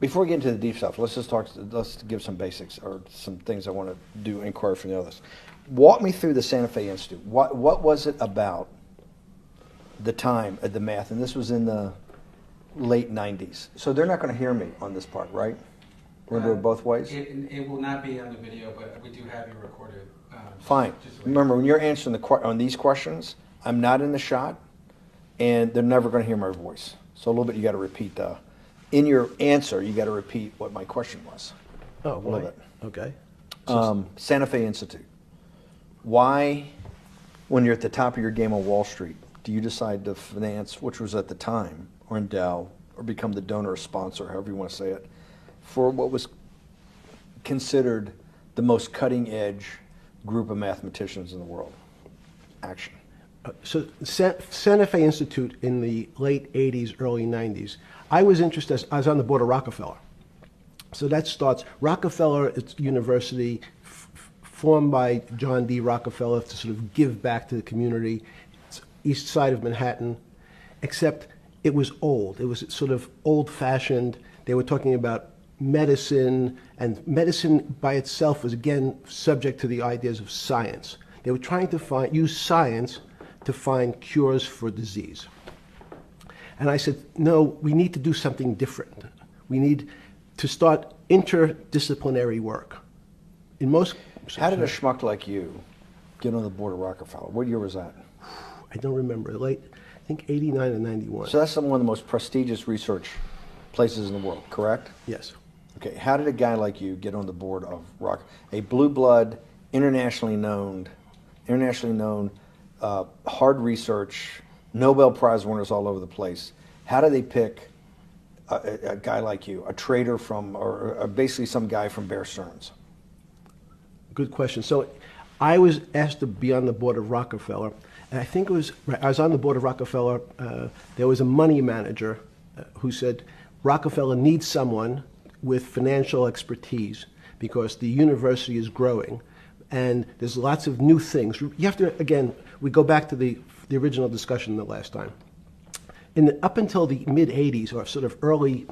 Before we get into the deep stuff, let's give some basics or some things I want to do inquiry from the others. Walk me through the Santa Fe Institute. What was it about the time of the math? And this was in the late 90s. So they're not going to hear me on this part, right? We're going to do it both ways? It will not be on the video, but we do have you recorded. Fine. Remember, when you're answering on these questions, I'm not in the shot, and they're never going to hear my voice. So a little bit you got to repeat in your answer, you got to repeat what my question was. Oh, a little bit. Okay. Santa Fe Institute. Why, when you're at the top of your game on Wall Street, do you decide to finance, which was at the time, or endow, or become the donor or sponsor, however you want to say it, for what was considered the most cutting edge group of mathematicians in the world? Action. So Santa Fe Institute in the late 80s, early 90s, I was interested, I was on the board of Rockefeller. So that starts, Rockefeller, it's university formed by John D. Rockefeller to sort of give back to the community. It's east side of Manhattan, except it was old. It was sort of old-fashioned. They were talking about medicine, and medicine by itself was, again, subject to the ideas of science. They were trying to use science to find cures for disease. And I said, no, we need to do something different. We need to start interdisciplinary work. How did a schmuck like you get on the board of Rockefeller? What year was that? I don't remember. I think 89 and 91. So that's one of the most prestigious research places in the world, correct? Yes. Okay, how did a guy like you get on the board of a blue blood, internationally known, hard research, Nobel Prize winners all over the place? How do they pick a guy like you, a trader from, or basically some guy from Bear Stearns? Good question. So I was asked to be on the board of Rockefeller, and I think it was, I was on the board of Rockefeller, there was a money manager who said, Rockefeller needs someone with financial expertise because the university is growing and there's lots of new things. You have to, again, we go back to the original discussion the last time. Up until the mid-'80s or sort of early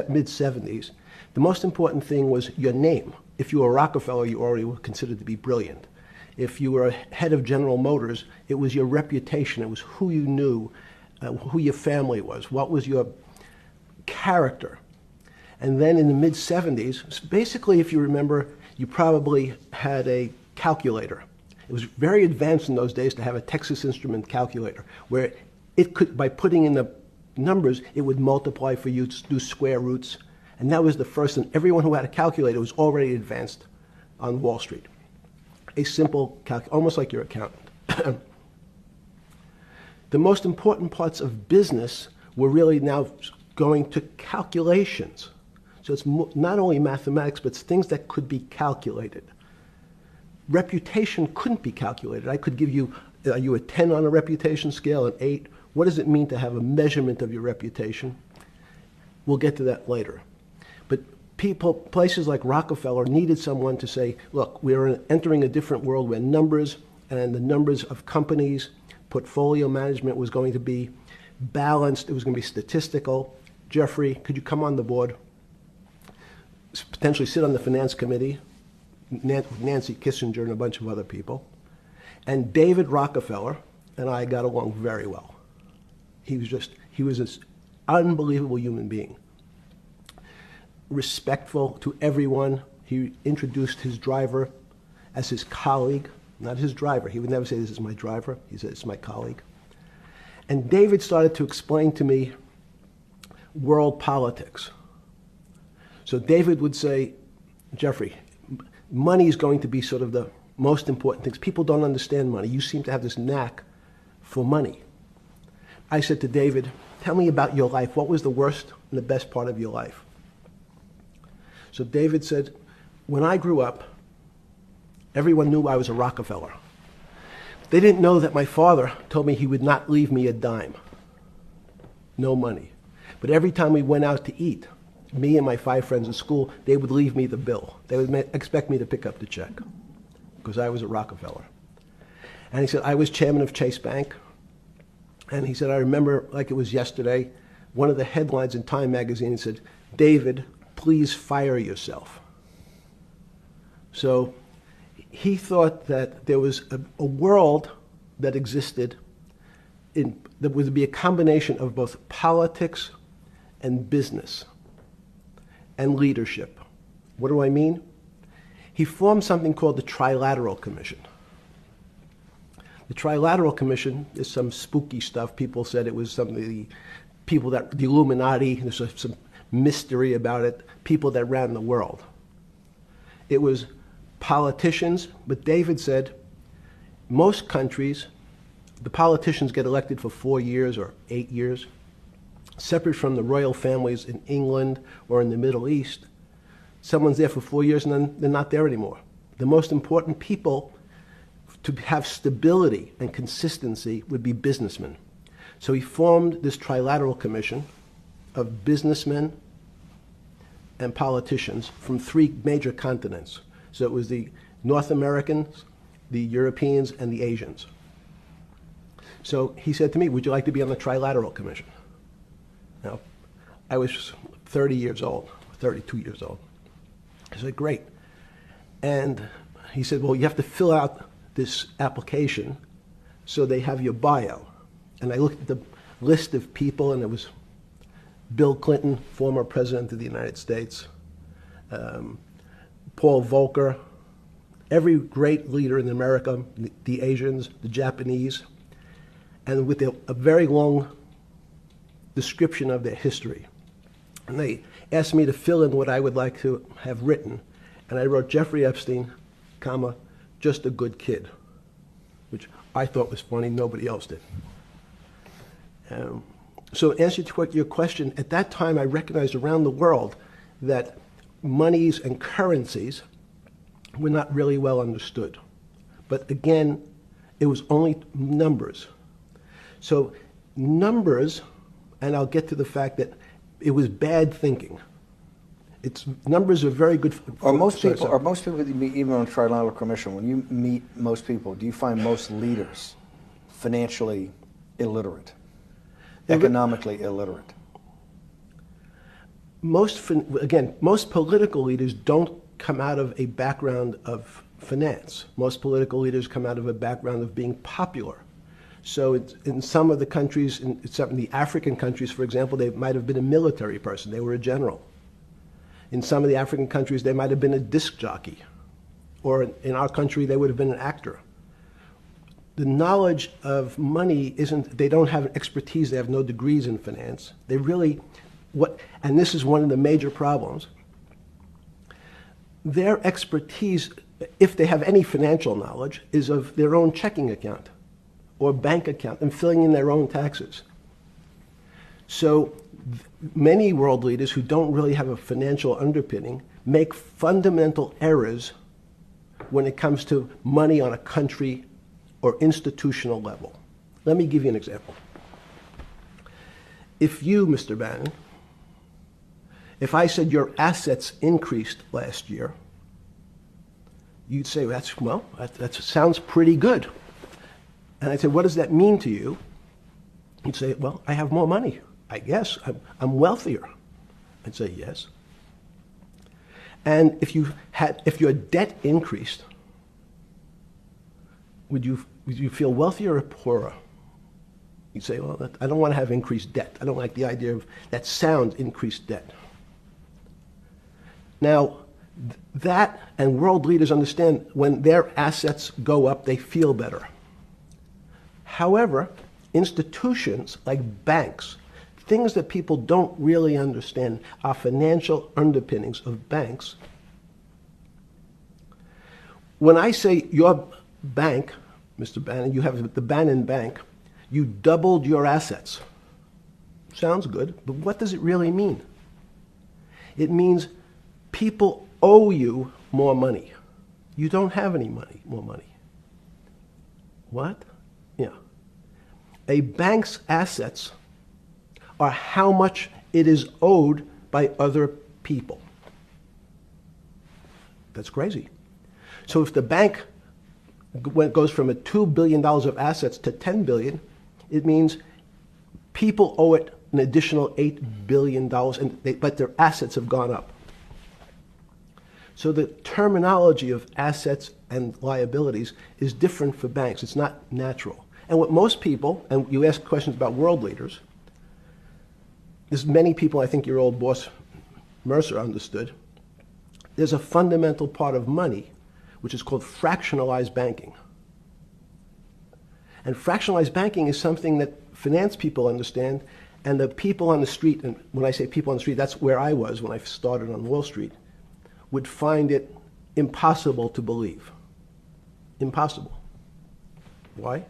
mid-'70s, the most important thing was your name. If you were Rockefeller, you already were considered to be brilliant. If you were head of General Motors, it was your reputation. It was who you knew, who your family was, what was your character. And then in the mid-'70s, basically, if you remember, you probably had a calculator. It was very advanced in those days to have a Texas Instrument calculator, where it could, by putting in the numbers, it would multiply for you to do square roots. And that was the first, and everyone who had a calculator was already advanced on Wall Street. A simple almost like your accountant. The most important parts of business were really now going to calculations. So it's not only mathematics, but it's things that could be calculated. Reputation couldn't be calculated. I could give you, are you a 10 on a reputation scale, an 8? What does it mean to have a measurement of your reputation? We'll get to that later. But places like Rockefeller needed someone to say, look, we're entering a different world where numbers and the numbers of companies, portfolio management was going to be balanced. It was going to be statistical. Jeffrey, could you come on the board? Potentially sit on the finance committee, Nancy Kissinger and a bunch of other people. And David Rockefeller and I got along very well. He was an unbelievable human being. Respectful to everyone. He introduced his driver as his colleague, not his driver. He would never say, this is my driver. He said, it's my colleague. And David started to explain to me world politics. So David would say, Jeffrey, money is going to be sort of the most important things. People don't understand money. You seem to have this knack for money. I said to David, tell me about your life. What was the worst and the best part of your life? So David said, when I grew up, everyone knew I was a Rockefeller. They didn't know that my father told me he would not leave me a dime. No money. But every time we went out to eat, me and my 5 friends at school, they would leave me the bill. They would expect me to pick up the check because I was a Rockefeller. And he said, I was chairman of Chase Bank. And he said, I remember like it was yesterday, one of the headlines in Time magazine said, David please fire yourself. So he thought that there was a world that existed that would be a combination of both politics and business and leadership. What do I mean? He formed something called the Trilateral Commission. The Trilateral Commission is some spooky stuff. People said it was the Illuminati, there's some mystery about it, people that ran the world. It was politicians, but David said most countries, the politicians get elected for 4 years or 8 years, separate from the royal families in England or in the Middle East. Someone's there for 4 years and then they're not there anymore. The most important people to have stability and consistency would be businessmen. So he formed this Trilateral Commission of businessmen and politicians from 3 major continents. So it was the North Americans, the Europeans, and the Asians. So he said to me, would you like to be on the Trilateral Commission? Now, I was 30 years old, 32 years old. I said, great. And he said, well, you have to fill out this application so they have your bio. And I looked at the list of people, and it was Bill Clinton, former president of the United States, Paul Volcker, every great leader in America, the Asians, the Japanese, and with a very long description of their history. And they asked me to fill in what I would like to have written. And I wrote Jeffrey Epstein, comma, just a good kid, which I thought was funny, nobody else did. So to answer your question, at that time I recognized around the world that monies and currencies were not really well understood. But again, it was only numbers. So numbers, and I'll get to the fact that it was bad thinking. Numbers are very good. Are most people that you meet, even on the Trilateral Commission, when you meet most people, do you find most leaders financially illiterate, economically illiterate? Most political leaders don't come out of a background of finance. Most political leaders come out of a background of being popular. So in some of the countries, in some of the African countries, for example, they might have been a military person. They were a general. In some of the African countries, they might have been a disc jockey. Or in our country, they would have been an actor. The knowledge of money they don't have an expertise, they have no degrees in finance. They really, and this is one of the major problems, their expertise, if they have any financial knowledge, is of their own checking account or bank account and filling in their own taxes. So many world leaders who don't really have a financial underpinning make fundamental errors when it comes to money on a country or institutional level. Let me give you an example. If you, Mr. Bannon, if I said your assets increased last year, you'd say, that sounds pretty good. And I'd say, what does that mean to you? You'd say, well, I have more money. I guess I'm wealthier. I'd say, yes. And if your debt increased, would you feel wealthier or poorer? You'd say, well, I don't want to have increased debt. I don't like the idea of that sound, increased debt. Now, that and world leaders understand when their assets go up, they feel better. However, institutions like banks, things that people don't really understand are financial underpinnings of banks. When I say your bank, Mr. Bannon, you have the Bannon Bank, you doubled your assets. Sounds good, but what does it really mean? It means people owe you more money. You don't have any more money. What? Yeah. A bank's assets are how much it is owed by other people. That's crazy. So if the bank goes from $2 billion of assets to $10 billion, it means people owe it an additional $8 billion, but their assets have gone up. So the terminology of assets and liabilities is different for banks. It's not natural. And what most people, and you ask questions about world leaders, there's many people, I think your old boss Mercer understood, there's a fundamental part of money which is called fractionalized banking. And fractionalized banking is something that finance people understand, and the people on the street, and when I say people on the street, that's where I was when I started on Wall Street, would find it impossible to believe. Impossible. Why?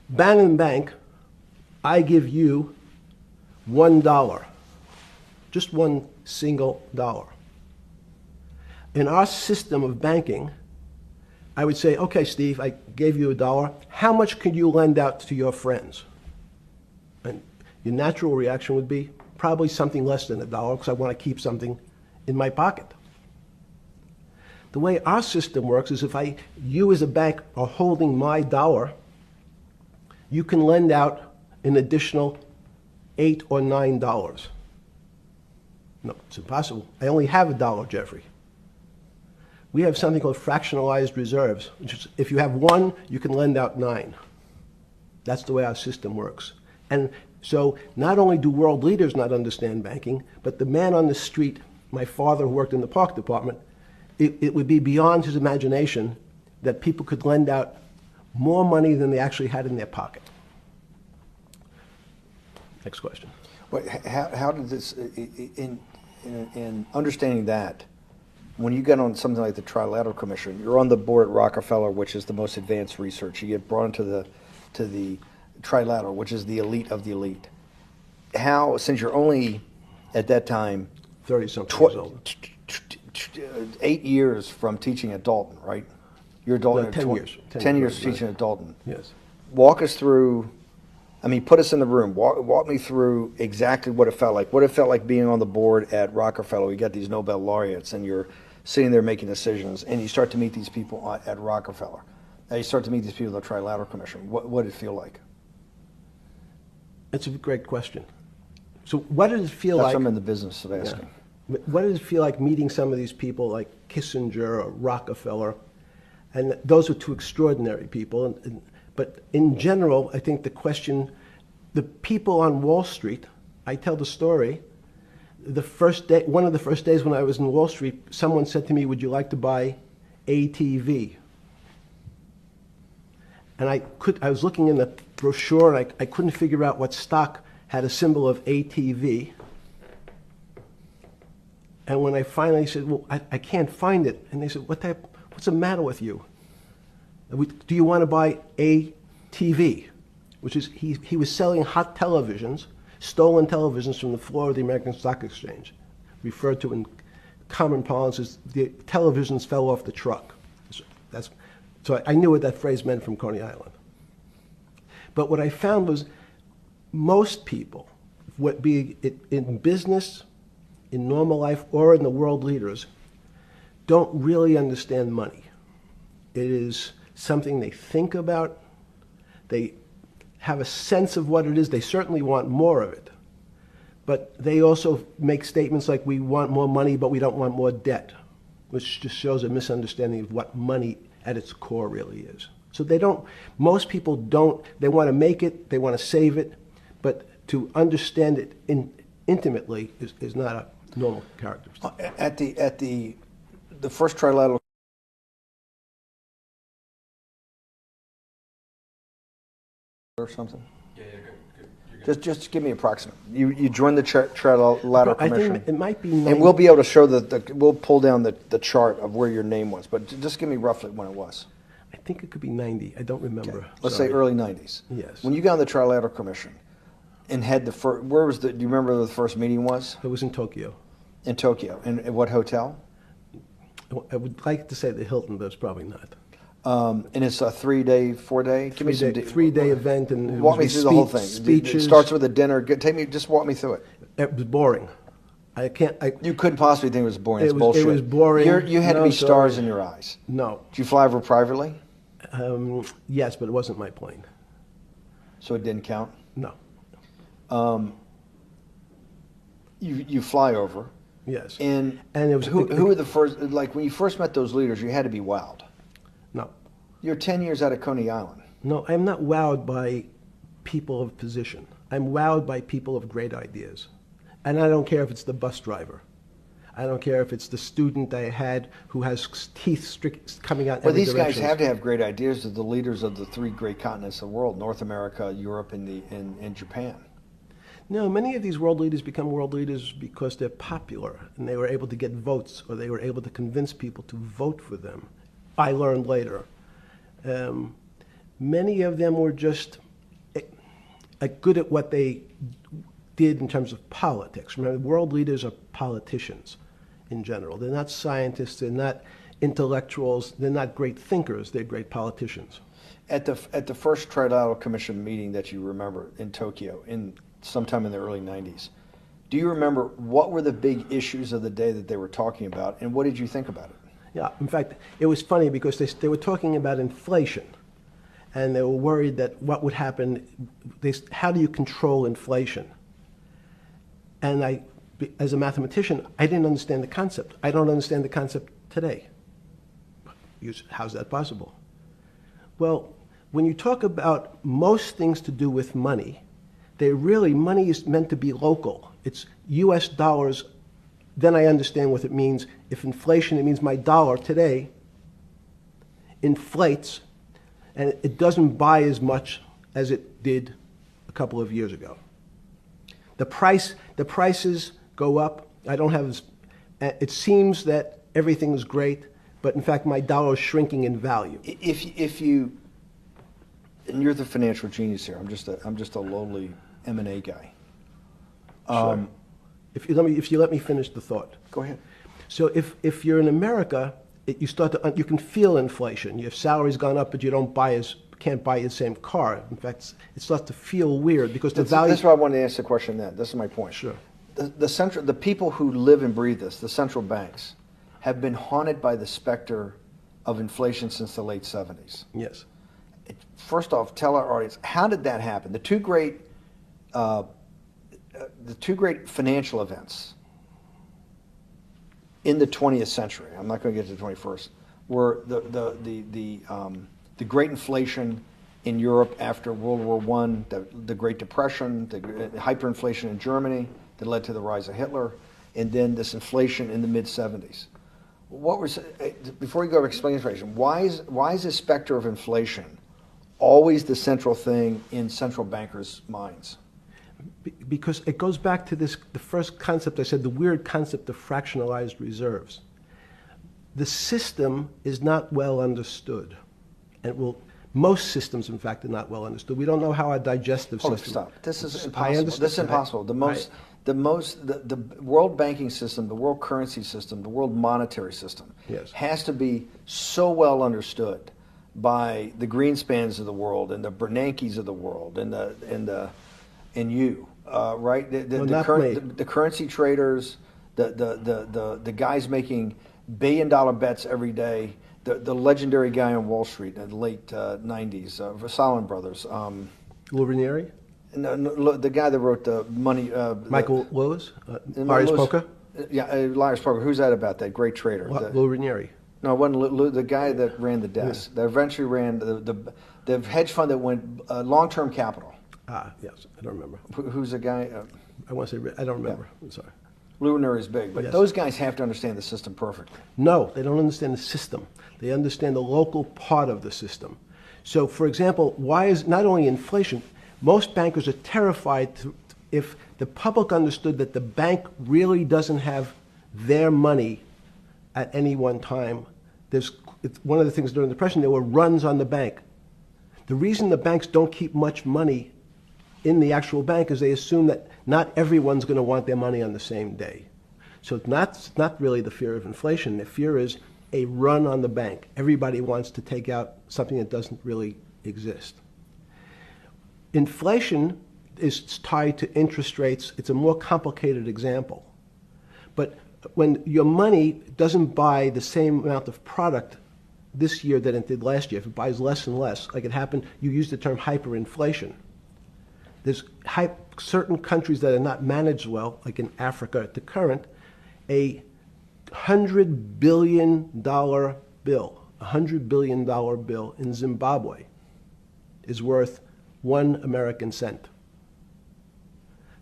Bannon Bank, I give you $1, just one single dollar. In our system of banking, I would say, okay, Steve, I gave you $1. How much could you lend out to your friends? And your natural reaction would be probably something less than $1 because I want to keep something in my pocket. The way our system works is if you as a bank are holding my dollar, you can lend out an additional $8 or $9. No, it's impossible. I only have $1, Jeffrey. We have something called fractionalized reserves, which is if you have 1, you can lend out 9. That's the way our system works. And so not only do world leaders not understand banking, but the man on the street, my father who worked in the park department, it would be beyond his imagination that people could lend out more money than they actually had in their pocket. Next question. Wait, how did this, in understanding that, when you get on something like the Trilateral Commission, you're on the board at Rockefeller, which is the most advanced research. You get brought into the Trilateral, which is the elite of the elite. How, since you're only at that time 30-something years old. 8 years from teaching at Dalton, right? You're a Dalton. No, 10 years. 10 years teaching at Dalton. Yes. Walk us through. I mean, put us in the room. Walk me through exactly what it felt like. What it felt like being on the board at Rockefeller. You got these Nobel laureates, and you're sitting there making decisions, and you start to meet these people at Rockefeller. Now you start to meet these people at the Trilateral Commission. What did it feel like? It's a great question. So what did it feel That's like? what I'm in the business of asking. Yeah. What did it feel like meeting some of these people like Kissinger or Rockefeller? And those are two extraordinary people. But in general, I think the question, the people on Wall Street, I tell the story, the first day, one of the first days when I was in Wall Street, someone said to me, would you like to buy ATV? And I was looking in the brochure, and I couldn't figure out what stock had a symbol of ATV. And when I finally said, well, I can't find it, and they said, what's the matter with you? Do you want to buy ATV? Which is, he was selling hot televisions, stolen televisions from the floor of the American Stock Exchange, referred to in common parlance as the televisions fell off the truck. So I knew what that phrase meant from Coney Island. But what I found was most people, be it in business, in normal life, or in the world leaders, don't really understand money. It is something they think about. They have a sense of what it is. They certainly want more of it. But they also make statements like, we want more money, but we don't want more debt, which just shows a misunderstanding of what money at its core really is. So most people don't, they want to make it, they want to save it, but to understand it intimately is not a normal characteristic. At the first Trilateral or something? Yeah, you're good. Just give me approximate. You joined the Trilateral I Commission. think it might be And we'll be able to show we'll pull down the chart of where your name was, but just give me roughly when it was. I think it could be 90. I don't remember. Okay. Let's say early 90s. Yes. When you got on the Trilateral Commission and had do you remember where the first meeting was? It was in Tokyo. In Tokyo. And at what hotel? I would like to say the Hilton, but it's probably not. And it's a 3-day, 4-day? Give me some 3-day event, and walk me through the whole thing. Speeches. It starts with a dinner. Just walk me through it. It was boring. You couldn't possibly think it was boring. It's It bullshit. was boring. You had to be stars in your eyes. No. Did you fly over privately? Yes, but it wasn't my plane. So it didn't count? No. You fly over. Yes. And it was who were the first? Like when you first met those leaders, you had to be wowed. No. You're 10 years out of Coney Island. No, I'm not wowed by people of position. I'm wowed by people of great ideas. And I don't care if it's the bus driver. I don't care if it's the student I had who has teeth coming out in Well, every these direction. guys have to have great ideas. They're the leaders of the three great continents of the world: North America, Europe, and Japan. No, many of these world leaders become world leaders because they're popular and they were able to get votes or they were able to convince people to vote for them. I learned later. Many of them were just good at what they did in terms of politics. Remember, world leaders are politicians in general. They're not scientists, they're not intellectuals, they're not great thinkers, they're great politicians. At the first Trilateral Commission meeting that you remember in Tokyo, sometime in the early 90s, do you remember what were the big issues of the day that they were talking about, and what did you think about it? Yeah, in fact, it was funny because they were talking about inflation, and they were worried that what would happen, how do you control inflation? And as a mathematician, I didn't understand the concept. I don't understand the concept today. How's that possible? Well, when you talk about most things to do with money, money is meant to be local. It's US dollars, then I understand what it means. If inflation, it means my dollar today inflates, and it doesn't buy as much as it did a couple of years ago. The prices go up. It seems that everything is great, but in fact my dollar is shrinking in value. If you, and you're the financial genius here. I'm just a lowly M&A guy. Sure. If you let me finish the thought. Go ahead. So if you're in America, you can feel inflation. Your salary's gone up, but you can't buy the same car. In fact, it starts to feel weird because the value. That's why I wanted to ask the question then. This is my point. Sure. The people who live and breathe this, the central banks, have been haunted by the specter of inflation since the late 70s. Yes. First off, tell our audience, how did that happen? The two great financial events in the 20th century, I'm not going to get to the 21st, were the great inflation in Europe after World War I, the Great Depression, the hyperinflation in Germany that led to the rise of Hitler, and then this inflation in the mid-70s. Before you go to explain inflation, why is the specter of inflation always the central thing in central bankers' minds? Because it goes back to the first concept I said, the weird concept of fractionalized reserves. The system is not well understood. And most systems, in fact, are not well understood. We don't know how our digestive system. Stop. This is I impossible. understand. This is impossible. The world banking system, the world currency system, the world monetary system Yes. has to be so well understood by the Greenspans of the world and the Bernankes of the world and you, right? The currency traders, the guys making billion-dollar bets every day. The legendary guy on Wall Street in the late 90s, Salomon Brothers. Lou Ranieri? No, the guy that wrote the money. Michael Lewis? Marius Poker? Yeah, Marius Poker. Who's that about? That great trader. Lou Ranieri. No, it wasn't Lou, the guy that ran the desk. Yeah. That eventually ran the hedge fund that went long-term capital. Yes, I don't remember. Who's the guy? I want to say, I don't remember. Yeah. I'm sorry. Lou Ranieri is big, but Yes. those guys have to understand the system perfectly. No, they don't understand the system. They understand the local part of the system. So, for example, why is not only inflation, most bankers are terrified if the public understood that the bank really doesn't have their money at any one time. It's one of the things during the Depression, there were runs on the bank. The reason the banks don't keep much money in the actual bank is they assume that not everyone's going to want their money on the same day. So it's not really the fear of inflation. The fear is a run on the bank. Everybody wants to take out something that doesn't really exist. Inflation is tied to interest rates. It's a more complicated example. But when your money doesn't buy the same amount of product this year than it did last year, if it buys less and less, like it happened, you used the term hyperinflation. There's certain countries that are not managed well, like in Africa at the current, A $100 billion bill, $100 billion bill in Zimbabwe is worth 1 American cent.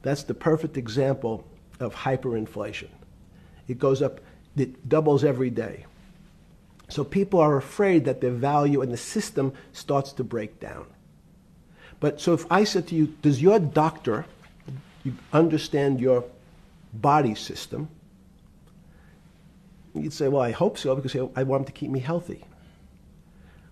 That's the perfect example of hyperinflation. It goes up, it doubles every day. So people are afraid that their value in the system starts to break down. But so if I said to you, does your doctor understand your body system? You'd say, well, I hope so, because I want him to keep me healthy.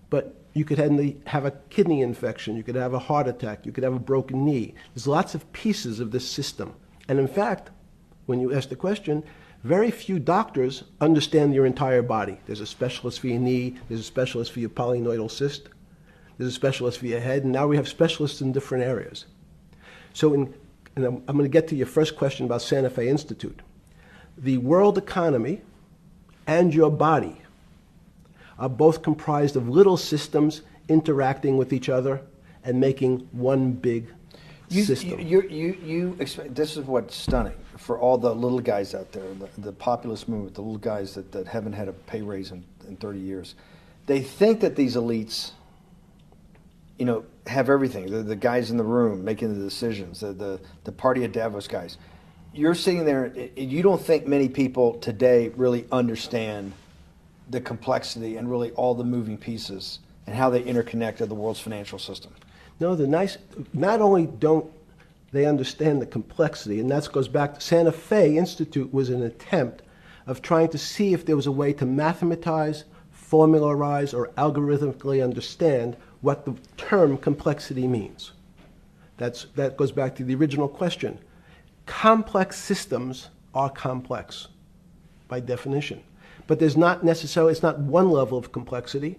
But you could have a kidney infection, you could have a heart attack, you could have a broken knee. There's lots of pieces of this system. And in fact, when you ask the question, very few doctors understand your entire body. There's a specialist for your knee, there's a specialist for your polynoidal cyst, there's a specialist for your head, and now we have specialists in different areas. So and I'm going to get to your first question about Santa Fe Institute. The world economy and your body are both comprised of little systems interacting with each other and making one big system. This is what's stunning for all the little guys out there, the populist movement, the little guys that haven't had a pay raise in 30 years. They think that these elites, have everything. The guys in the room making the decisions, the party of Davos guys. You're sitting there, you don't think many people today really understand the complexity and really all the moving pieces and how they interconnect to the world's financial system. No, not only don't they understand the complexity, and that goes back to Santa Fe Institute was an attempt of trying to see if there was a way to mathematize, formularize, or algorithmically understand what the term complexity means. That goes back to the original question. Complex systems are complex by definition. But there's not necessarily, it's not one level of complexity.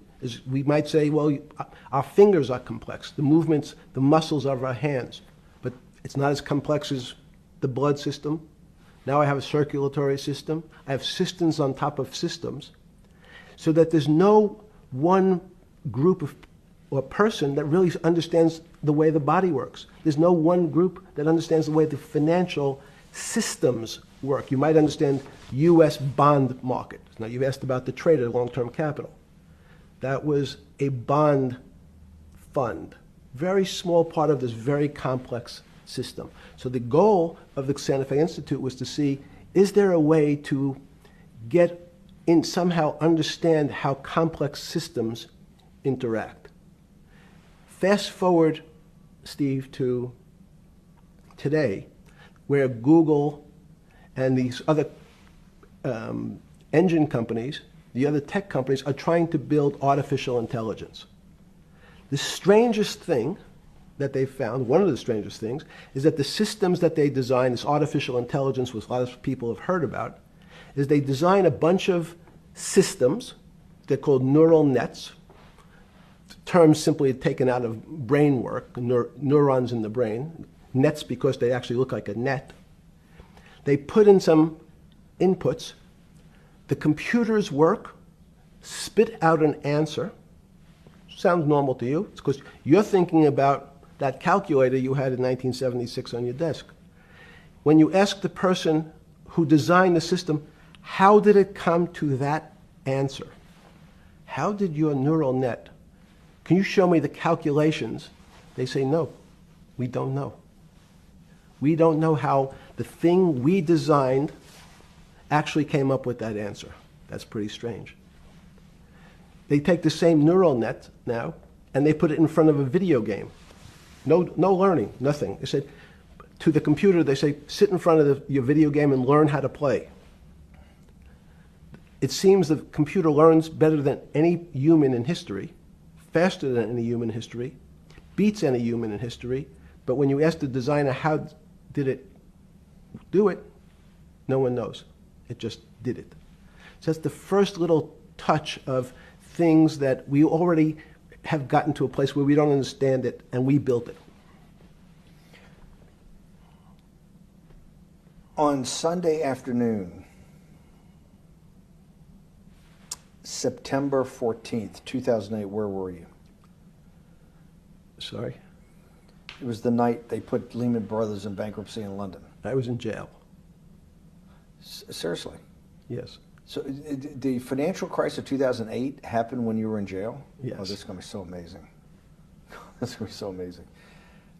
We might say, well, our fingers are complex, the movements, the muscles of our hands, but it's not as complex as the blood system. Now I have a circulatory system. I have systems on top of systems, so that there's no one group or person that really understands the way the body works. There's no one group that understands the way the financial systems work. You might understand U.S. bond market. Now, you've asked about the trade of long-term capital. That was a bond fund, very small part of this very complex system. So the goal of the Santa Fe Institute was to see, is there a way to get in, somehow understand how complex systems interact? Fast forward, Steve, to today, where Google and these other engine companies, the other tech companies, are trying to build artificial intelligence. The strangest thing that they've found, one of the strangest things, is that the systems that they design, this artificial intelligence, which a lot of people have heard about, is they design a bunch of systems. They're called neural nets. The term simply taken out of brain work, neurons in the brain. Nets because they actually look like a net. They put in some inputs. The computers work, spit out an answer. Sounds normal to you. It's because you're thinking about that calculator you had in 1976 on your desk. When you ask the person who designed the system, how did it come to that answer? How did your neural net, can you show me the calculations? They say, no, we don't know. We don't know how the thing we designed actually came up with that answer. That's pretty strange. They take the same neural net now and they put it in front of a video game. No learning, nothing. They said to the computer, they say, sit in front of your video game and learn how to play. It seems the computer learns better than any human in history, faster than any human in history, beats any human in history, but when you ask the designer how did it do it, no one knows. It just did it. So that's the first little touch of things that we already have gotten to a place where we don't understand it, and we built it. On Sunday afternoon, September 14th, 2008, where were you? Sorry? It was the night they put Lehman Brothers in bankruptcy in London. I was in jail. Seriously. Yes. So the financial crisis of 2008 happened when you were in jail? Yes. Oh, this is going to be so amazing. This is going to be so amazing.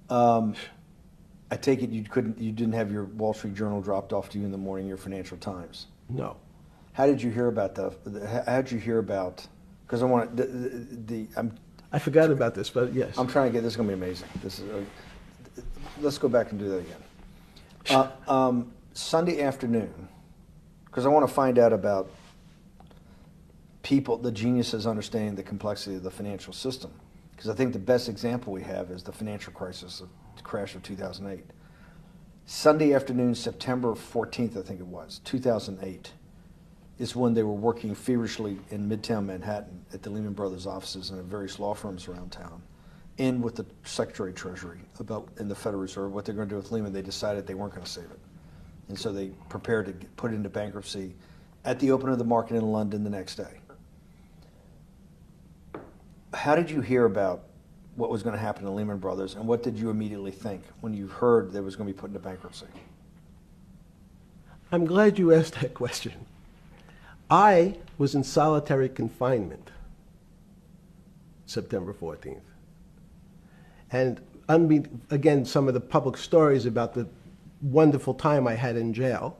I take it you didn't have your Wall Street Journal dropped off to you in the morning, your Financial Times. No. How did you hear about because I want I forgot about this, but yes. I'm trying to get, this is going to be amazing. Let's go back and do that again. Sunday afternoon, because I want to find out about people, the geniuses understanding the complexity of the financial system. Because I think the best example we have is the financial crisis, the crash of 2008. Sunday afternoon, September 14th, I think it was, 2008, is when they were working feverishly in Midtown Manhattan at the Lehman Brothers offices and at various law firms around town, and with the Secretary of Treasury in the Federal Reserve, what they're going to do with Lehman. They decided they weren't going to save it. And so they prepared to put it into bankruptcy at the open of the market in London the next day. How did you hear about what was going to happen to Lehman Brothers, and what did you immediately think when you heard that it was going to be put into bankruptcy? I'm glad you asked that question. I was in solitary confinement September 14th. And again, some of the public stories about the wonderful time I had in jail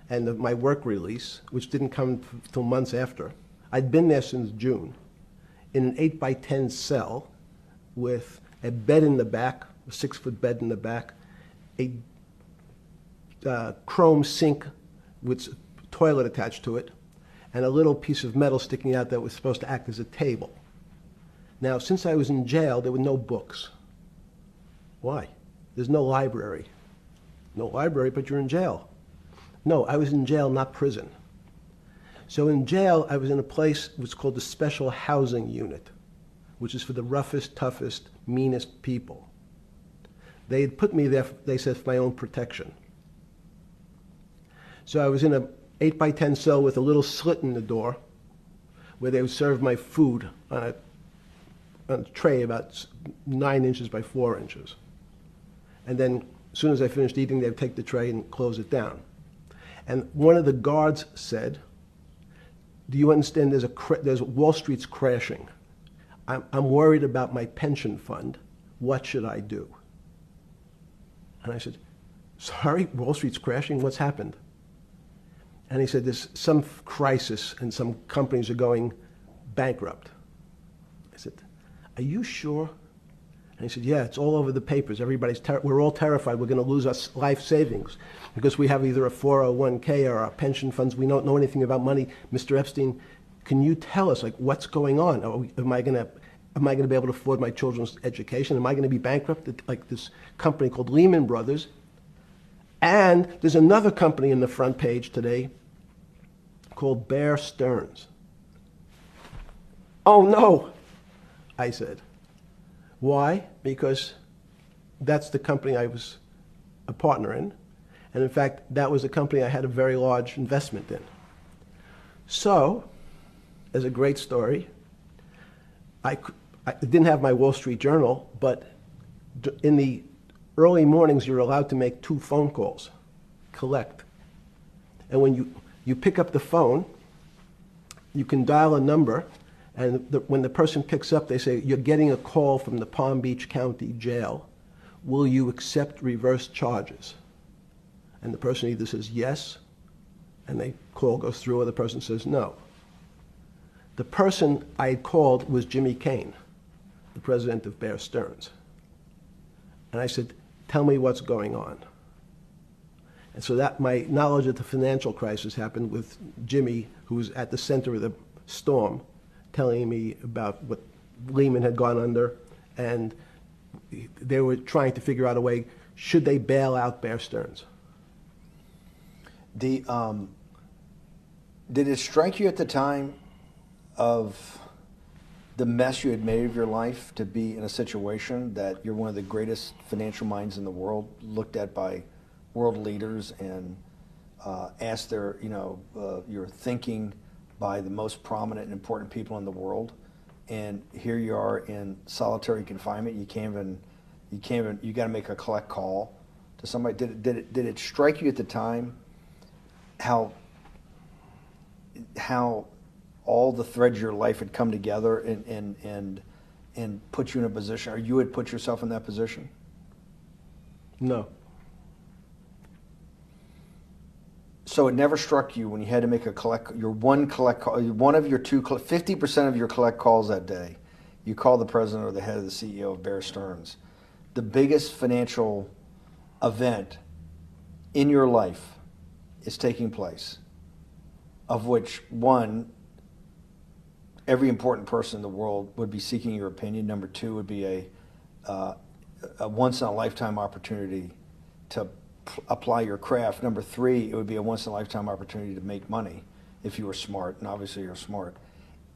and my work release, which didn't come till months after. I'd been there since June in an 8x10 cell with a bed in the back, a 6-foot bed in the back, a chrome sink with a toilet attached to it, and a little piece of metal sticking out that was supposed to act as a table. Now, since I was in jail, there were no books. Why? There's no library. No library, but you're in jail. No, I was in jail, not prison. So in jail, I was in a place what's called the Special Housing Unit, which is for the roughest, toughest, meanest people. They had put me there, they said, for my own protection. So I was in a 8x10 cell with a little slit in the door where they would serve my food on a tray about 9 inches by 4 inches. And then as soon as I finished eating, they would take the tray and close it down. And one of the guards said, do you understand there's Wall Street's crashing. I'm worried about my pension fund. What should I do? And I said, sorry, Wall Street's crashing? What's happened? And he said, there's some crisis and some companies are going bankrupt. I said, are you sure? And he said, yeah, it's all over the papers. We're all terrified we're going to lose our life savings because we have either a 401k or our pension funds. We don't know anything about money. Mr. Epstein, can you tell us, like, what's going on? Am I going to be able to afford my children's education? Am I going to be bankrupt like this company called Lehman Brothers? And there's another company in the front page today called Bear Stearns. Oh, no, I said. Why? Because that's the company I was a partner in. And in fact, that was a company I had a very large investment in. So, as a great story, I didn't have my Wall Street Journal, but in the early mornings, you're allowed to make 2 phone calls, collect. And when you pick up the phone, you can dial a number, and when the person picks up, they say, you're getting a call from the Palm Beach County Jail. Will you accept reverse charges? And the person either says yes, and the call goes through, or the person says no. The person I had called was Jimmy Kane, the president of Bear Stearns. And I said, tell me what's going on. And so that my knowledge of the financial crisis happened with Jimmy, who was at the center of the storm, telling me about what Lehman had gone under, and they were trying to figure out a way, should they bail out Bear Stearns? Did it strike you at the time of the mess you had made of your life to be in a situation that you're one of the greatest financial minds in the world, looked at by world leaders and asked your thinking by the most prominent and important people in the world, and here you are in solitary confinement. You got to make a collect call to somebody. Did it strike you at the time how all the threads of your life had come together and put you in a position, or you had put yourself in that position? No. So it never struck you when you had to make one of your 50% of your collect calls that day, you call the president or the head of the CEO of Bear Stearns. The biggest financial event in your life is taking place, of which one, every important person in the world would be seeking your opinion. Number two would be a once-in-a-lifetime opportunity to apply your craft. Number three, it would be a once-in-a-lifetime opportunity to make money if you were smart, and obviously you're smart.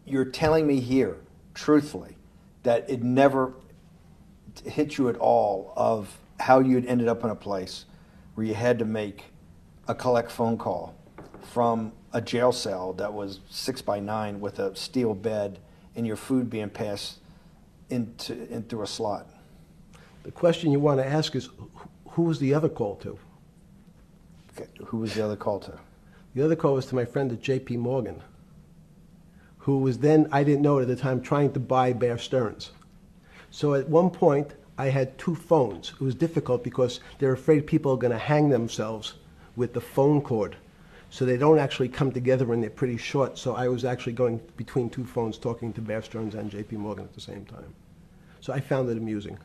You're telling me here, truthfully, that it never hit you at all of how you'd ended up in a place where you had to make a collect phone call from a jail cell that was 6x9 with a steel bed and your food being passed in through a slot. The question you want to ask is, who was the other call to? Okay. Who was the other call to? The other call was to my friend at J.P. Morgan, who was then, I didn't know at the time, trying to buy Bear Stearns. So at one point, I had two phones. It was difficult because they're afraid people are going to hang themselves with the phone cord. So they don't actually come together and they're pretty short. So I was actually going between two phones talking to Bear Stearns and J.P. Morgan at the same time. So I found it amusing.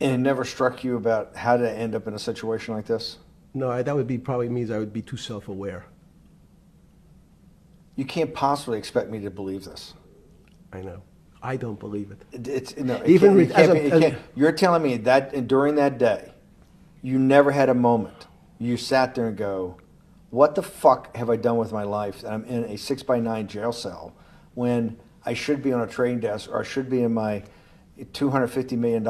And it never struck you about how to end up in a situation like this? No, that would be probably means I would be too self-aware. You can't possibly expect me to believe this. I know. I don't believe it. You're telling me that during that day, you never had a moment. You sat there and go, what the fuck have I done with my life that I'm in a 6x9 jail cell when I should be on a trading desk, or I should be in my $250 million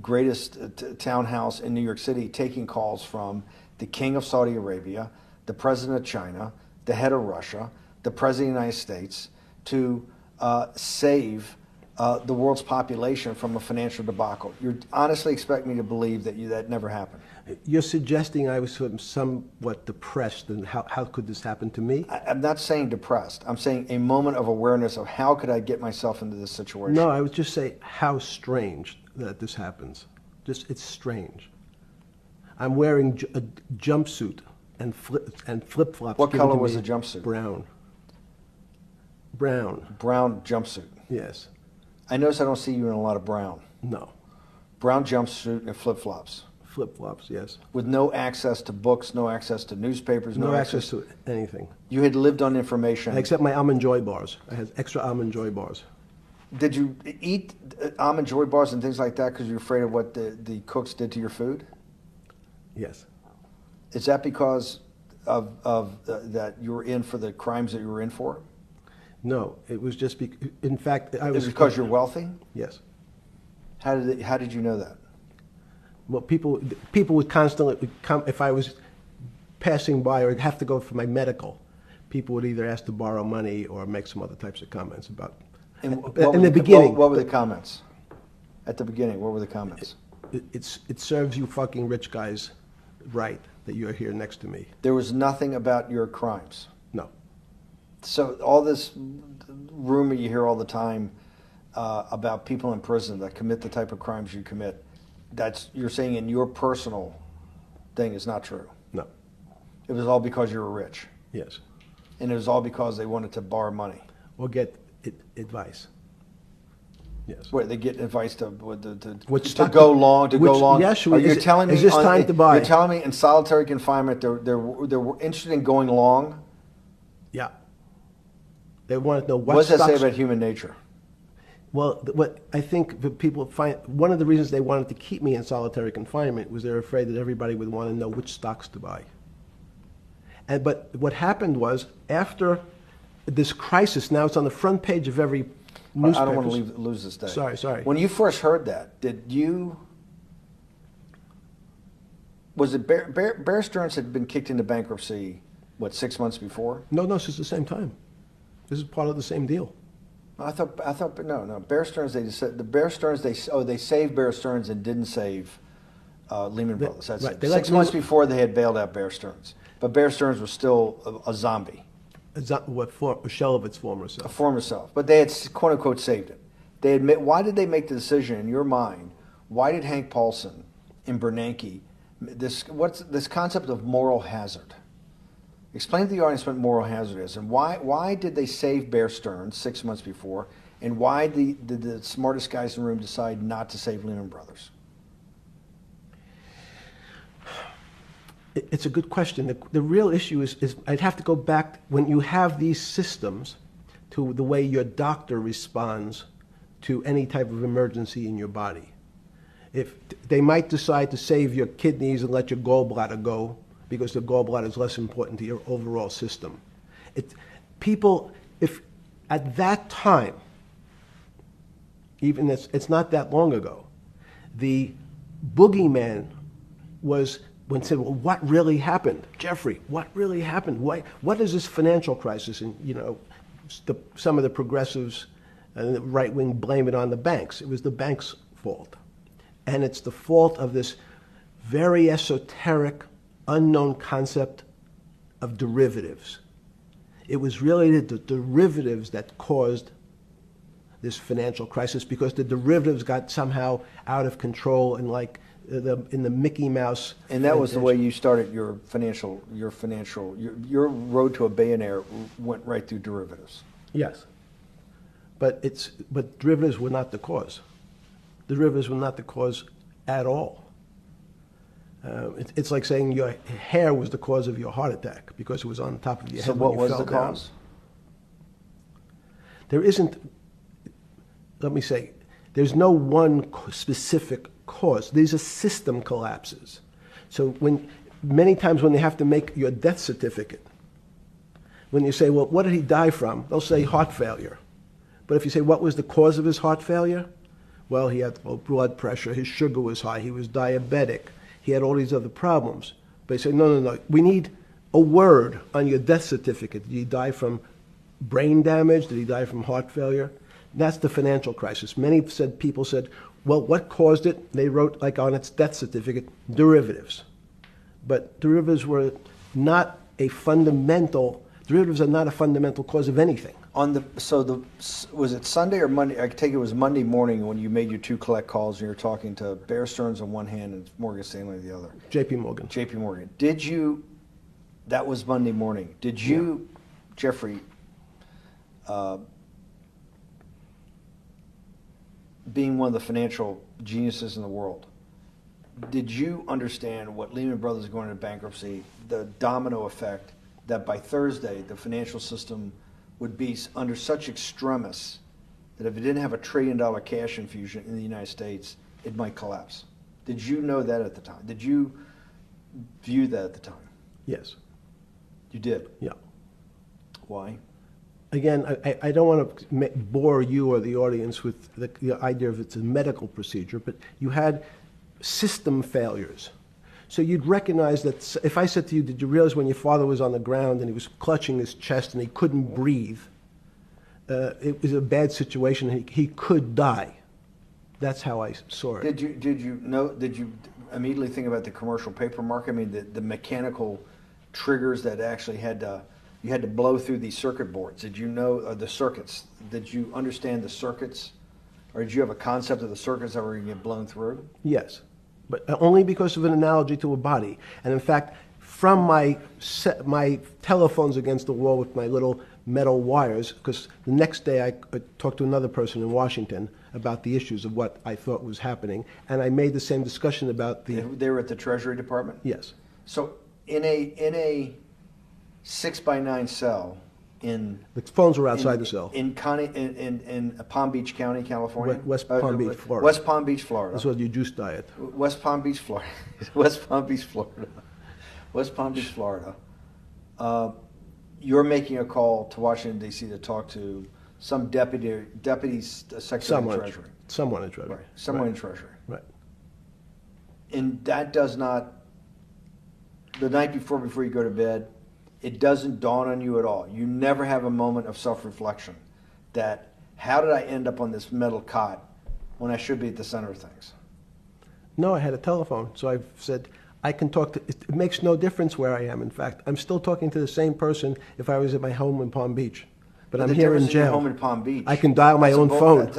greatest townhouse in New York City, taking calls from the king of Saudi Arabia, the president of China, the head of Russia, the president of the United States, to save the world's population from a financial debacle. You honestly expect me to believe that that never happened? You're suggesting I was sort of somewhat depressed, and how could this happen to me? I'm not saying depressed. I'm saying a moment of awareness of how could I get myself into this situation. No, I would just say how strange that this happens. It's strange. I'm wearing a jumpsuit and flip-flops. What color was the jumpsuit? Brown. Brown. Brown jumpsuit. Yes. I notice I don't see you in a lot of brown. No. Brown jumpsuit and flip-flops. Flip-flops, yes. With no access to books, no access to newspapers, no access to anything. You had lived on information. Except my Almond Joy bars. I had extra Almond Joy bars. Did you eat Almond Joy bars and things like that because you're afraid of what the cooks did to your food? Yes. Is that because of that you were in for the crimes that you were in for? No, it was just in fact, I was. Is it because you're wealthy? Yes. How did you know that? Well, people would constantly come if I was passing by or have to go for my medical. People would either ask to borrow money or make some other types of comments about. In the beginning, what were the comments? At the beginning, what were the comments? It serves you fucking rich guys right that you're here next to me. There was nothing about your crimes. No. So all this rumor you hear all the time about people in prison that commit the type of crimes you commit, you're saying in your personal thing is not true. No. It was all because you were rich. Yes. And it was all because they wanted to borrow money. Or get advice. Yes. Wait, they get advice to go long. Yes. You're telling me is this time to buy? You're telling me in solitary confinement they're interested in going long. Yeah. They want to know what does that say stocks. about human nature? Well, what I think that people find, one of the reasons they wanted to keep me in solitary confinement was they're afraid that everybody would want to know which stocks to buy. But what happened was, after this crisis, now it's on the front page of every newspaper. I don't want to lose this day. Sorry. When you first heard that, was it Bear Stearns had been kicked into bankruptcy, 6 months before? No, this is the same time. This is part of the same deal. I thought no. Bear Stearns, they saved Bear Stearns and didn't save Lehman Brothers. That's right, it. they let 6 months Lehman- before they had bailed out Bear Stearns, but Bear Stearns was still a zombie, A shell of its former a self. former self. But they had quote unquote saved it. They admit. Why did they make the decision in your mind? Why did Hank Paulson and Bernanke what's this concept of moral hazard? Explain to the audience what moral hazard is, and why did they save Bear Stearns 6 months before, and why did the smartest guys in the room decide not to save Lehman Brothers? It's a good question. The real issue is I'd have to go back when you have these systems to the way your doctor responds to any type of emergency in your body. If they might decide to save your kidneys and let your gallbladder go because the gallbladder is less important to your overall system. If at that time, even it's not that long ago, the boogeyman was when said, well, what really happened? Jeffrey, what really happened? What is this financial crisis? And, some of the progressives and the right wing blame it on the banks. It was the banks' fault. And it's the fault of this very esoteric, unknown concept of derivatives. It was really the derivatives that caused this financial crisis because the derivatives got somehow out of control and in the Mickey Mouse. And that was the way you started your road to a billionaire went right through derivatives. Yes. But derivatives were not the cause. Derivatives were not the cause at all. It's like saying your hair was the cause of your heart attack because it was on top of your head. So what when you was fell the down. cause? There isn't, let me say, there's no one specific cause. These are system collapses. So many times when they have to make your death certificate, when you say, well, what did he die from? They'll say heart failure. But if you say, what was the cause of his heart failure? Well, he had low blood pressure, his sugar was high, he was diabetic, he had all these other problems. But they say, no, we need a word on your death certificate. Did he die from brain damage? Did he die from heart failure? That's the financial crisis. Many people said, well, what caused it? They wrote, like on its death certificate, derivatives. But derivatives are not a fundamental cause of anything. Was it Sunday or Monday? I take it was Monday morning when you made your two collect calls and you were talking to Bear Stearns on one hand and Morgan Stanley on the other. J.P. Morgan. J.P. Morgan. That was Monday morning. Did you, Jeffrey, being one of the financial geniuses in the world, did you understand what Lehman Brothers going into bankruptcy, the domino effect, that by Thursday the financial system would be under such extremis that if it didn't have $1 trillion cash infusion in the United States, it might collapse? Did you know that at the time? Did you view that at the time? Yes. You did? Yeah. Why? Again, I don't want to bore you or the audience with the idea of it's a medical procedure, but you had system failures. So you'd recognize that if I said to you, did you realize when your father was on the ground and he was clutching his chest and he couldn't breathe, it was a bad situation, he could die. That's how I saw it. Did you immediately think about the commercial paper market? I mean, the mechanical triggers that actually you had to blow through these circuit boards. Did you know the circuits? Did you understand the circuits? Or did you have a concept of the circuits that were going to get blown through? Yes, but only because of an analogy to a body. And in fact, from my telephones against the wall with my little metal wires, because the next day I talked to another person in Washington about the issues of what I thought was happening, and I made the same discussion about the... They were at the Treasury Department? Yes. So in a 6x9 cell in... The phones were outside the cell. In Palm Beach County, California? West Palm Beach, Florida. West Palm Beach, Florida. This was your juice diet. West Palm Beach, Florida. West Palm Beach, Florida. West Palm Beach, Florida. You're making a call to Washington, D.C. to talk to some deputy secretary of Treasury. Someone in Treasury. Right. Someone in Treasury. Right. And that does not, the night before you go to bed, it doesn't dawn on you at all. You never have a moment of self-reflection that, how did I end up on this metal cot when I should be at the center of things? No, I had a telephone. So I said, I can talk to, it makes no difference where I am. In fact, I'm still talking to the same person if I was at my home in Palm Beach. But I'm the here in difference is you're jail. home in Palm Beach. I can dial my That's a own phone.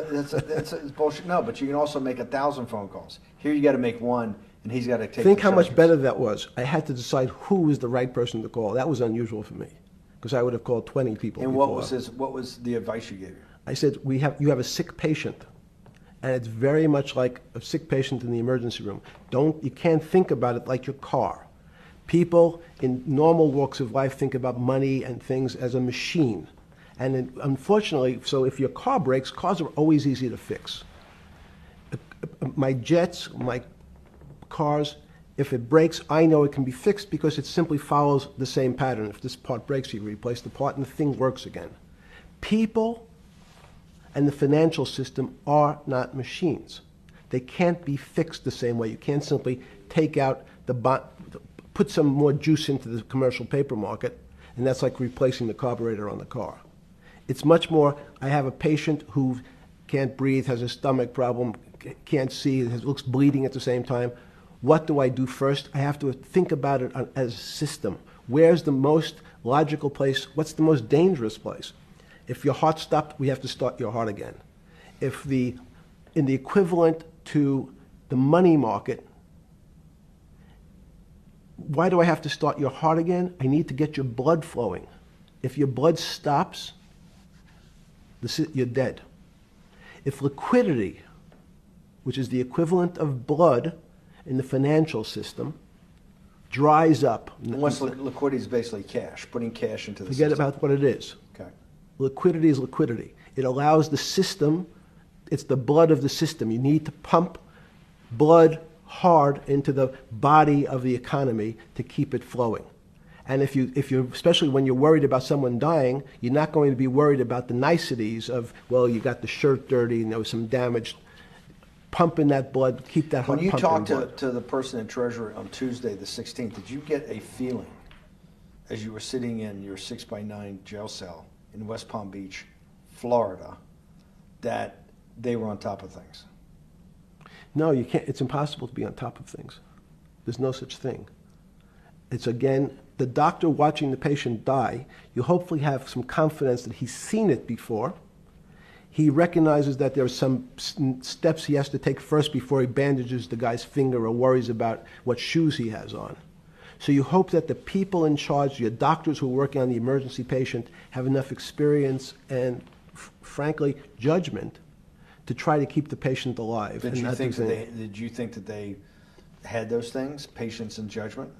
That's bullshit. No, but you can also make 1,000 phone calls. Here you got to make one, and he's got to take. Think the how much judgments. better that was. I had to decide who was the right person to call. That was unusual for me because I would have called 20 people And before. what was the advice you gave him? I said, you have a sick patient, and it's very much like a sick patient in the emergency room. You can't think about it like your car. People in normal walks of life think about money and things as a machine. And unfortunately, so if your car breaks, cars are always easy to fix. My jets, my cars, if it breaks, I know it can be fixed because it simply follows the same pattern. If this part breaks, you replace the part and the thing works again. People and the financial system are not machines. They can't be fixed the same way. You can't simply take out put some more juice into the commercial paper market, and that's like replacing the carburetor on the car. It's much more, I have a patient who can't breathe, has a stomach problem, can't see, looks bleeding at the same time. What do I do first? I have to think about it as a system. Where's the most logical place? What's the most dangerous place? If your heart stopped, we have to start your heart again. In the equivalent to the money market, why do I have to start your heart again? I need to get your blood flowing. If your blood stops, you're dead. If liquidity, which is the equivalent of blood in the financial system, dries up. Once liquidity is basically cash, putting cash into the Forget system. about what it is. Okay. Liquidity is liquidity. It allows the system, it's the blood of the system. You need to pump blood hard into the body of the economy to keep it flowing. And if you, especially when you're worried about someone dying, you're not going to be worried about the niceties of, well, you got the shirt dirty and there was some damage. Pump in that blood, keep that heart When you pumping talked to the person in Treasury on Tuesday, the 16th, did you get a feeling as you were sitting in your 6x9 jail cell in West Palm Beach, Florida, that they were on top of things? No, you can't. It's impossible to be on top of things. There's no such thing. It's, again, the doctor watching the patient die. You hopefully have some confidence that he's seen it before. He recognizes that there are some steps he has to take first before he bandages the guy's finger or worries about what shoes he has on. So you hope that the people in charge, your doctors who are working on the emergency patient, have enough experience and, frankly, judgment to try to keep the patient alive. Did you think that they had those things, patience and judgment?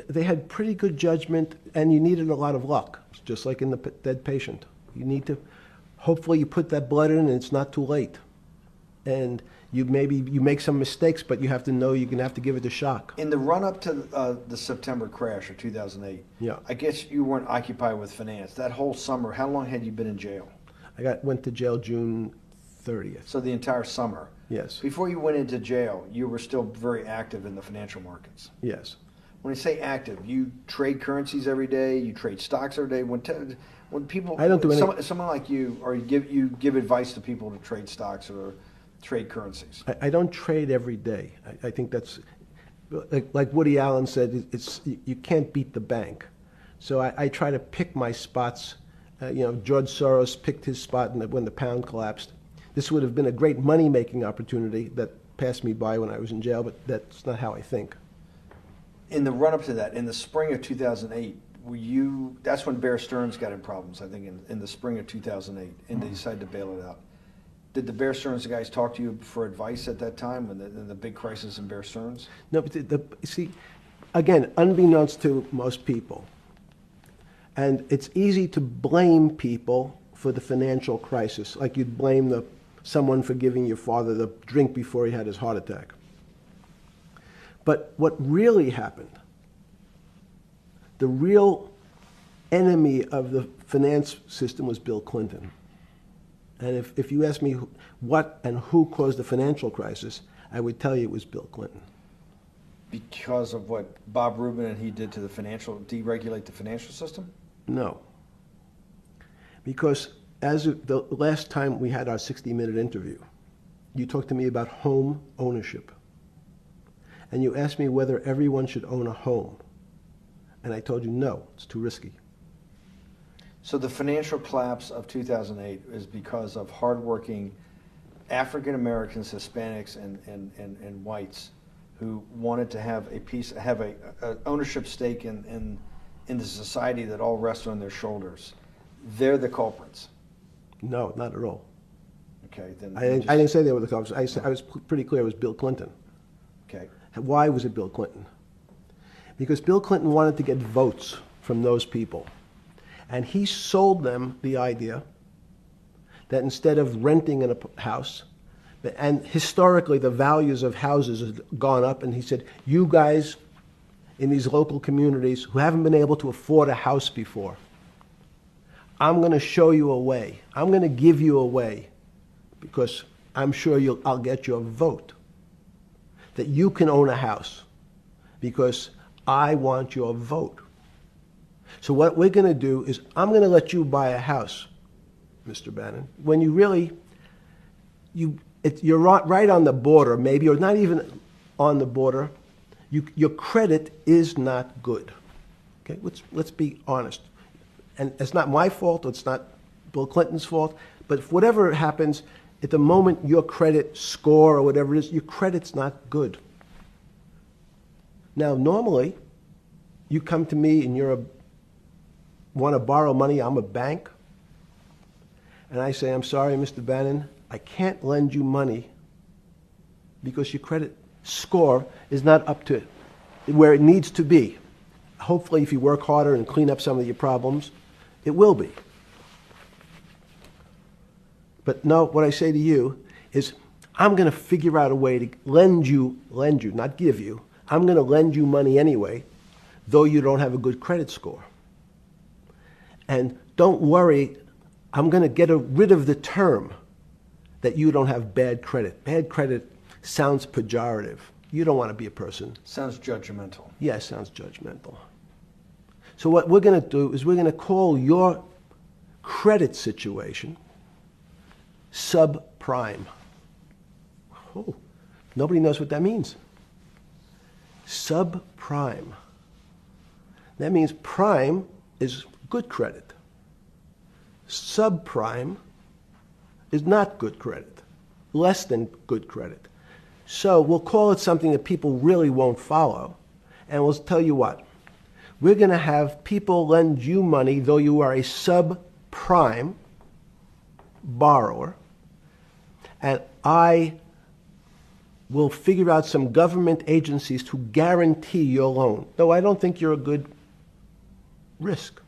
They had pretty good judgment, and you needed a lot of luck, just like in the dead patient. You need to, hopefully you put that blood in and it's not too late. And you make some mistakes, but you have to know you're going to have to give it a shock. In the run-up to the September crash of 2008, Yeah. I guess you weren't occupied with finance. That whole summer, how long had you been in jail? Went to jail June 30th. So the entire summer. Yes. Before you went into jail, you were still very active in the financial markets. Yes. When you say active, you trade currencies every day, you trade stocks every day. When people, I don't do any. someone like you, or you give advice to people to trade stocks or trade currencies. I don't trade every day. I think that's, like Woody Allen said, you can't beat the bank. So I try to pick my spots. George Soros picked his spot when the pound collapsed. This would have been a great money-making opportunity that passed me by when I was in jail, but that's not how I think. In the run-up to that, in the spring of 2008, that's when Bear Stearns got in problems, I think, in the spring of 2008, and they decided to bail it out. Did the Bear Stearns guys talk to you for advice at that time, when the big crisis in Bear Stearns? No, but see, again, unbeknownst to most people, and it's easy to blame people for the financial crisis, like you'd blame someone for giving your father the drink before he had his heart attack. But what really happened, the real enemy of the finance system was Bill Clinton. And if you ask me what and who caused the financial crisis, I would tell you it was Bill Clinton. Because of what Bob Rubin and he did to deregulate the financial system? No. Because as of the last time we had our 60-minute interview, you talked to me about home ownership. and you asked me whether everyone should own a home. And I told you, no, it's too risky. So the financial collapse of 2008 is because of hardworking African Americans, Hispanics, and whites who wanted to have a ownership stake in the society that all rests on their shoulders. They're the culprits. No, not at all. Okay, then I didn't say they were the culprits. I was pretty clear it was Bill Clinton. Okay. Why was it Bill Clinton? Because Bill Clinton wanted to get votes from those people. And he sold them the idea that instead of renting in a house, and historically the values of houses have gone up, and he said, you guys in these local communities who haven't been able to afford a house before, I'm going to show you a way. I'm going to give you a way, because I'm sure I'll get your vote, that you can own a house, because I want your vote. So what we're going to do is I'm going to let you buy a house, Mr. Bannon, when you really, you're right on the border, maybe, or not even on the border. Your credit is not good. Okay, let's be honest. And it's not my fault, it's not Bill Clinton's fault, but whatever happens, at the moment your credit score or whatever it is, your credit's not good. Now, normally, you come to me and want to borrow money, I'm a bank, and I say, I'm sorry, Mr. Bannon, I can't lend you money because your credit score is not up to where it needs to be. Hopefully, if you work harder and clean up some of your problems, it will be. But no, what I say to you is, I'm going to figure out a way to lend you, not give you. I'm going to lend you money anyway, though you don't have a good credit score. And don't worry, I'm going to get rid of the term that you don't have bad credit. Bad credit sounds pejorative. You don't want to be a person. Sounds judgmental. Yeah, sounds judgmental. So what we're going to do is we're going to call your credit situation subprime. Oh, nobody knows what that means. Subprime. That means prime is good credit. Subprime is not good credit, less than good credit. So we'll call it something that people really won't follow, and we'll tell you what. We're going to have people lend you money, though you are a subprime borrower, and I will figure out some government agencies to guarantee your loan, though I don't think you're a good risk.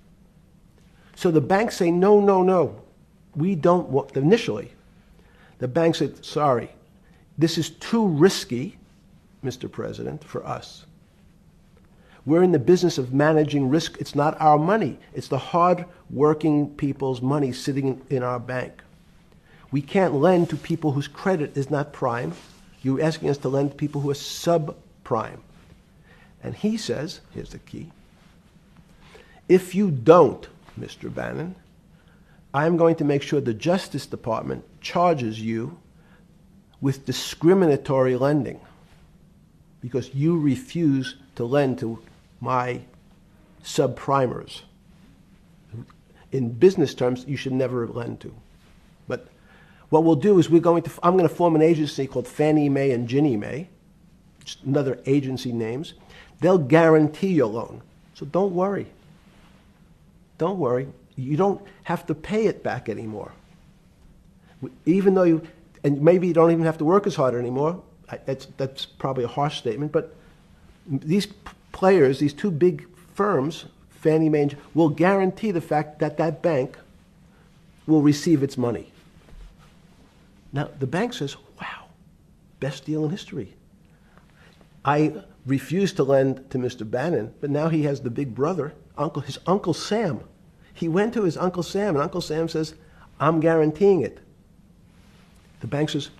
So the banks say, no, no, no, we don't want, initially, the bank said, sorry, this is too risky, Mr. President, for us. We're in the business of managing risk. It's not our money. It's the hard-working people's money sitting in our bank. We can't lend to people whose credit is not prime. You're asking us to lend to people who are subprime. And he says, here's the key, if you don't, Mr. Bannon, I'm going to make sure the Justice Department charges you with discriminatory lending because you refuse to lend to my subprimers. In business terms, you should never lend to. But what we'll do is I'm going to form an agency called Fannie Mae and Ginnie Mae, just another agency names. They'll guarantee your loan. So don't worry. Don't worry. You don't have to pay it back anymore. Even though and maybe you don't even have to work as hard anymore. That's probably a harsh statement, but these players, these two big firms, Fannie Mae, will guarantee the fact that that bank will receive its money. Now, the bank says, wow, best deal in history. I refused to lend to Mr. Bannon, but now he has the big brother, his Uncle Sam. He went to his Uncle Sam, and Uncle Sam says, I'm guaranteeing it. The bank says,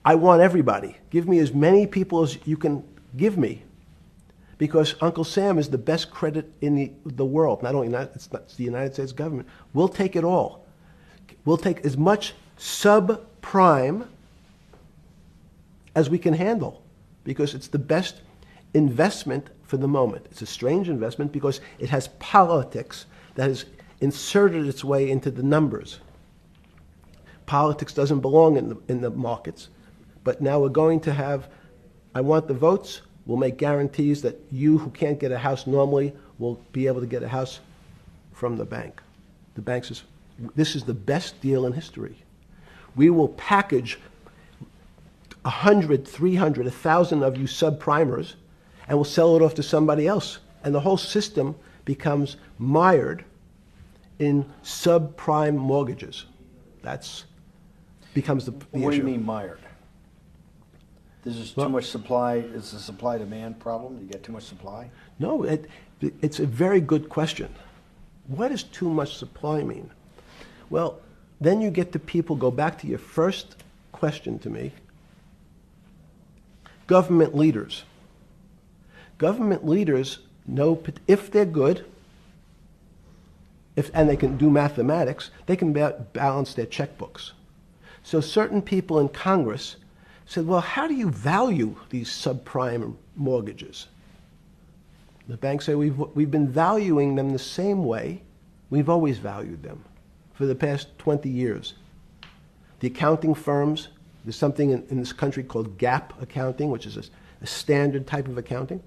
I want everybody. Give me as many people as you can give me, because Uncle Sam is the best credit in the world. Not only it's the United States government. We'll take it all. We'll take as much subprime as we can handle. because it's the best investment for the moment. It's a strange investment because it has politics that has inserted its way into the numbers. Politics doesn't belong in the markets, but now we're going to have, I want the votes, we'll make guarantees that you who can't get a house normally will be able to get a house from the bank. The bank says, this is the best deal in history. We will package 100, 300, 1,000 of you subprimers, and we'll sell it off to somebody else. And the whole system becomes mired in subprime mortgages. That's becomes the What do issue. you mean mired? There's just too much supply. It's a supply-demand problem. You get too much supply. No, it's a very good question. What does too much supply mean? Well, then you get to people, go back to your first question to me, government leaders. Government leaders know if they're good, and they can do mathematics, they can balance their checkbooks. So certain people in Congress said, well, how do you value these subprime mortgages? The banks say, we've been valuing them the same way we've always valued them for the past 20 years. The accounting firms, there's something in this country called GAAP accounting, which is a standard type of accounting.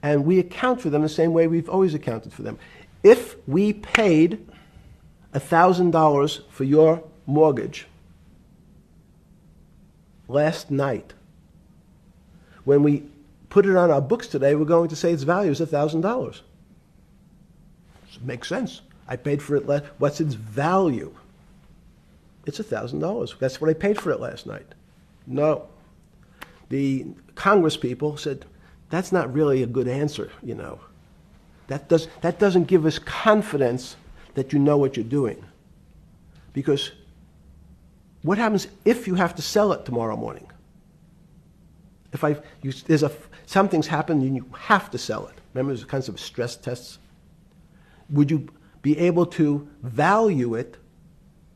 And we account for them the same way we've always accounted for them. If we paid $1,000 for your mortgage last night, when we put it on our books today, we're going to say its value is $1,000. It makes sense. I paid for it what's its value? It's $1,000. That's what I paid for it last night. No. The Congress people said, that's not really a good answer, you know. That doesn't give us confidence that you know what you're doing. Because what happens if you have to sell it tomorrow morning? Something's happened and you have to sell it. Remember, there's kinds of stress tests. Would you be able to value it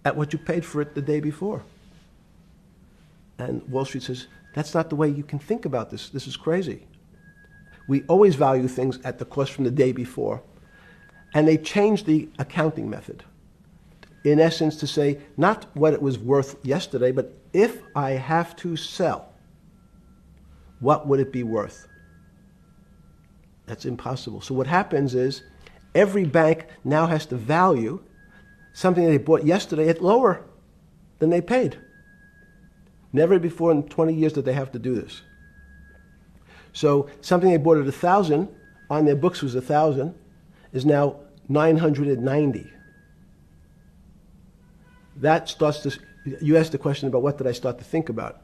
at what you paid for it the day before? And Wall Street says, that's not the way you can think about this. This is crazy. We always value things at the cost from the day before. And they changed the accounting method, in essence, to say not what it was worth yesterday, but if I have to sell, what would it be worth? That's impossible. So what happens is every bank now has to value something they bought yesterday at lower than they paid. Never before in 20 years did they have to do this. So something they bought at 1,000, on their books was 1,000, is now 990. That starts to, you asked the question about what did I start to think about.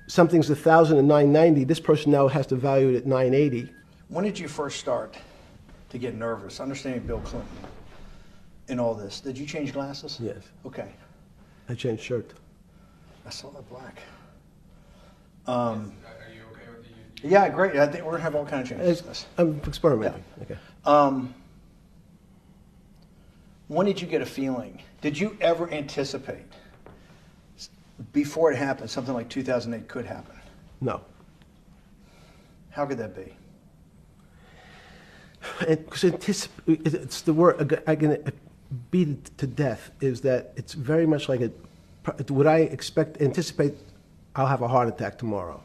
Something's 1,000 and 990, this person now has to value it at 980. When did you first start to get nervous? Understanding Bill Clinton in all this. Did you change glasses? Yes. Okay. I changed shirt. I saw that black. Are you okay with the? Yeah, great. I think we're gonna have all kinds of changes. I'm experimenting. Yeah. Okay. When did you get a feeling? Did you ever anticipate before it happened something like 2008 could happen? No. How could that be? Because it's the word I can beat it to death. Is that it's very much like would I anticipate I'll have a heart attack tomorrow?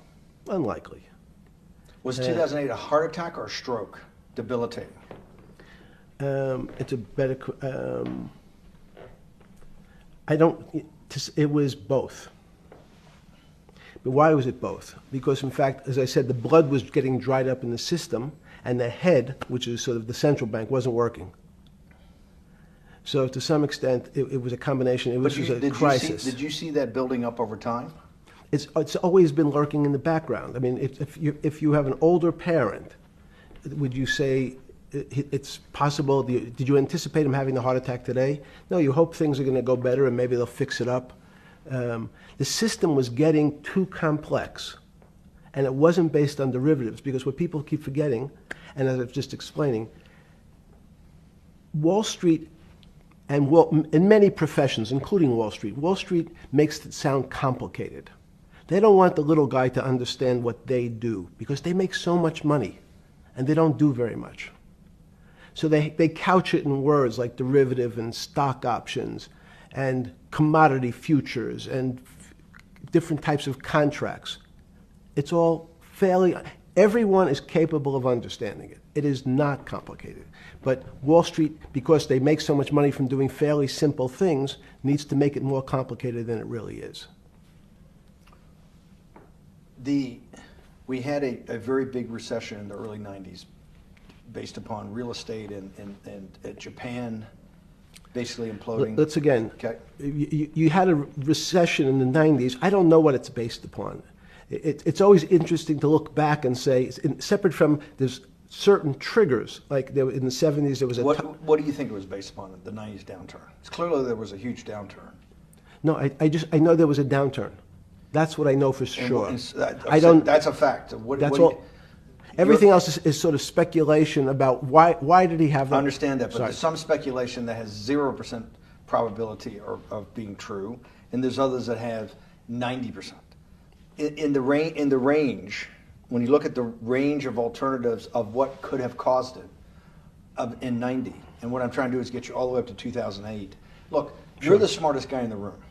Unlikely. Was 2008 a heart attack or a stroke? Debilitating. It's a better. It was both. But why was it both? Because in fact, as I said, the blood was getting dried up in the system, and the head, which is sort of the central bank, wasn't working. So to some extent, it was a combination. It was a crisis. Did you see that building up over time? It's always been lurking in the background. I mean, if you have an older parent, would you say it's possible? Did you anticipate him having a heart attack today? No, you hope things are going to go better and maybe they'll fix it up. The system was getting too complex, and it wasn't based on derivatives, because what people keep forgetting, and as I was just explaining, Wall Street in many professions, including Wall Street makes it sound complicated. They don't want the little guy to understand what they do because they make so much money and they don't do very much. So they couch it in words like derivative and stock options and commodity futures and different types of contracts. It's all fairly, everyone is capable of understanding it. It is not complicated. But Wall Street, because they make so much money from doing fairly simple things, needs to make it more complicated than it really is. We had a very big recession in the early 90s based upon real estate and Japan basically imploding. Let's again, Okay. you had a recession in the 90s. I don't know what it's based upon. It's always interesting to look back and say, separate from there's certain triggers, like there, in the 70s there was a... What do you think it was based upon, the 90s downturn? It's clearly there was a huge downturn. No, I know there was a downturn. That's what I know for sure. I don't. That's a fact. That's all. Everything else is sort of speculation about why did he have that? I understand that, but Sorry. there's some speculation that has 0% probability of being true, and there's others that have 90%. In the range, when you look at the range of alternatives of what could have caused it in 90, and what I'm trying to do is get you all the way up to 2008. Look, you're the smartest guy in the room,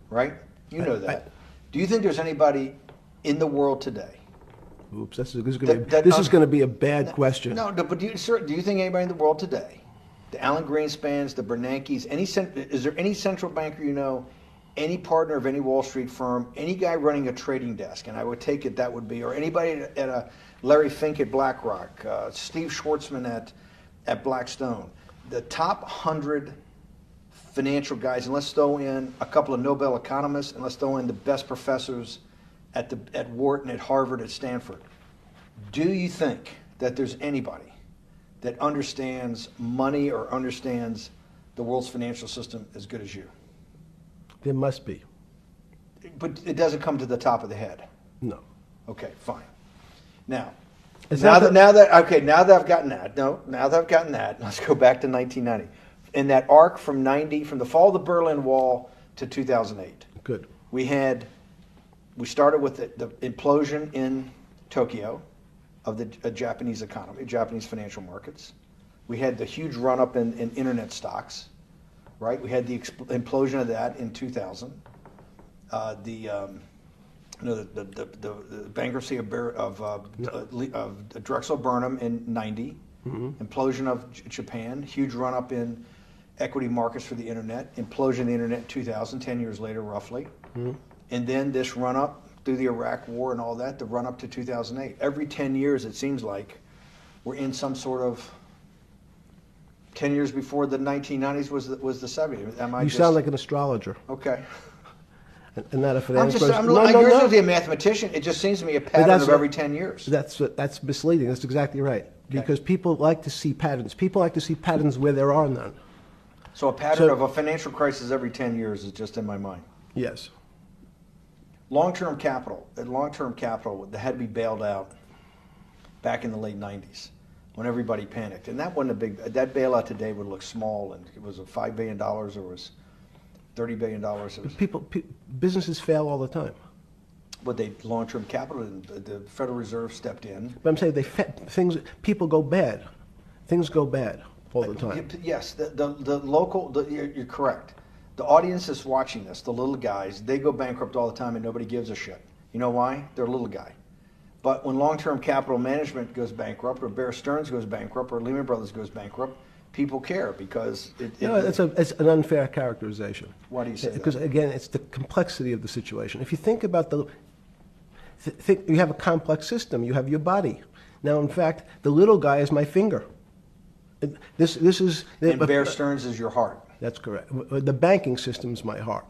right? You know that. Do you think there's anybody in the world today? Oops, this is going to be a bad question. No, but do you think anybody in the world today, the Alan Greenspans, the Bernankes, is there any central banker you know, any partner of any Wall Street firm, any guy running a trading desk, and I would take it that would be, or anybody at a Larry Fink at BlackRock, Steve Schwartzman at Blackstone, the top 100 financial guys, and let's throw in a couple of Nobel economists, and let's throw in the best professors at Wharton, at Harvard, at Stanford. Do you think that there's anybody that understands money or understands the world's financial system as good as you? There must be. But it doesn't come to the top of the head. No. Okay, fine. Now It's that not now that I've gotten that, let's go back to 1990. In that arc from the fall of the Berlin Wall to 2008. Good. We started with the implosion in Tokyo of the Japanese economy, Japanese financial markets. We had the huge run-up in internet stocks, right? We had the implosion of that in 2000. The bankruptcy of Drexel Burnham in 90. Mm-hmm. Implosion of Japan, huge run-up in equity markets for the internet, implosion of the internet in 2000, 10 years later roughly. Mm-hmm. And then this run-up through the Iraq War and all that, the run-up to 2008. Every 10 years, it seems like, we're in some sort of 10 years before the 1990s was the 70s. You sound like an astrologer. Okay. And not a financial person. You're supposed to be a mathematician. It just seems to me a pattern of every 10 years. That's misleading. That's exactly right. Okay. Because people like to see patterns. People like to see patterns where there are none. So a pattern of a financial crisis every 10 years is just in my mind. Yes. Long-term capital that had to be bailed out back in the late 90s when everybody panicked. And that wasn't that bailout today would look small, and it was $5 billion or was $30 billion. Businesses fail all the time. But long-term capital, the Federal Reserve stepped in. But I'm saying people go bad. Things go bad all the time. Yes, you're correct. The audience is watching this, the little guys, they go bankrupt all the time and nobody gives a shit. You know why? They're a little guy. But when long-term capital management goes bankrupt, or Bear Stearns goes bankrupt, or Lehman Brothers goes bankrupt, people care because it's an unfair characterization. Why do you say that? Because again, it's the complexity of the situation. If you think about you have a complex system. You have your body. Now, in fact, the little guy is my finger. And Bear Stearns is your heart. That's correct. The banking system is my heart.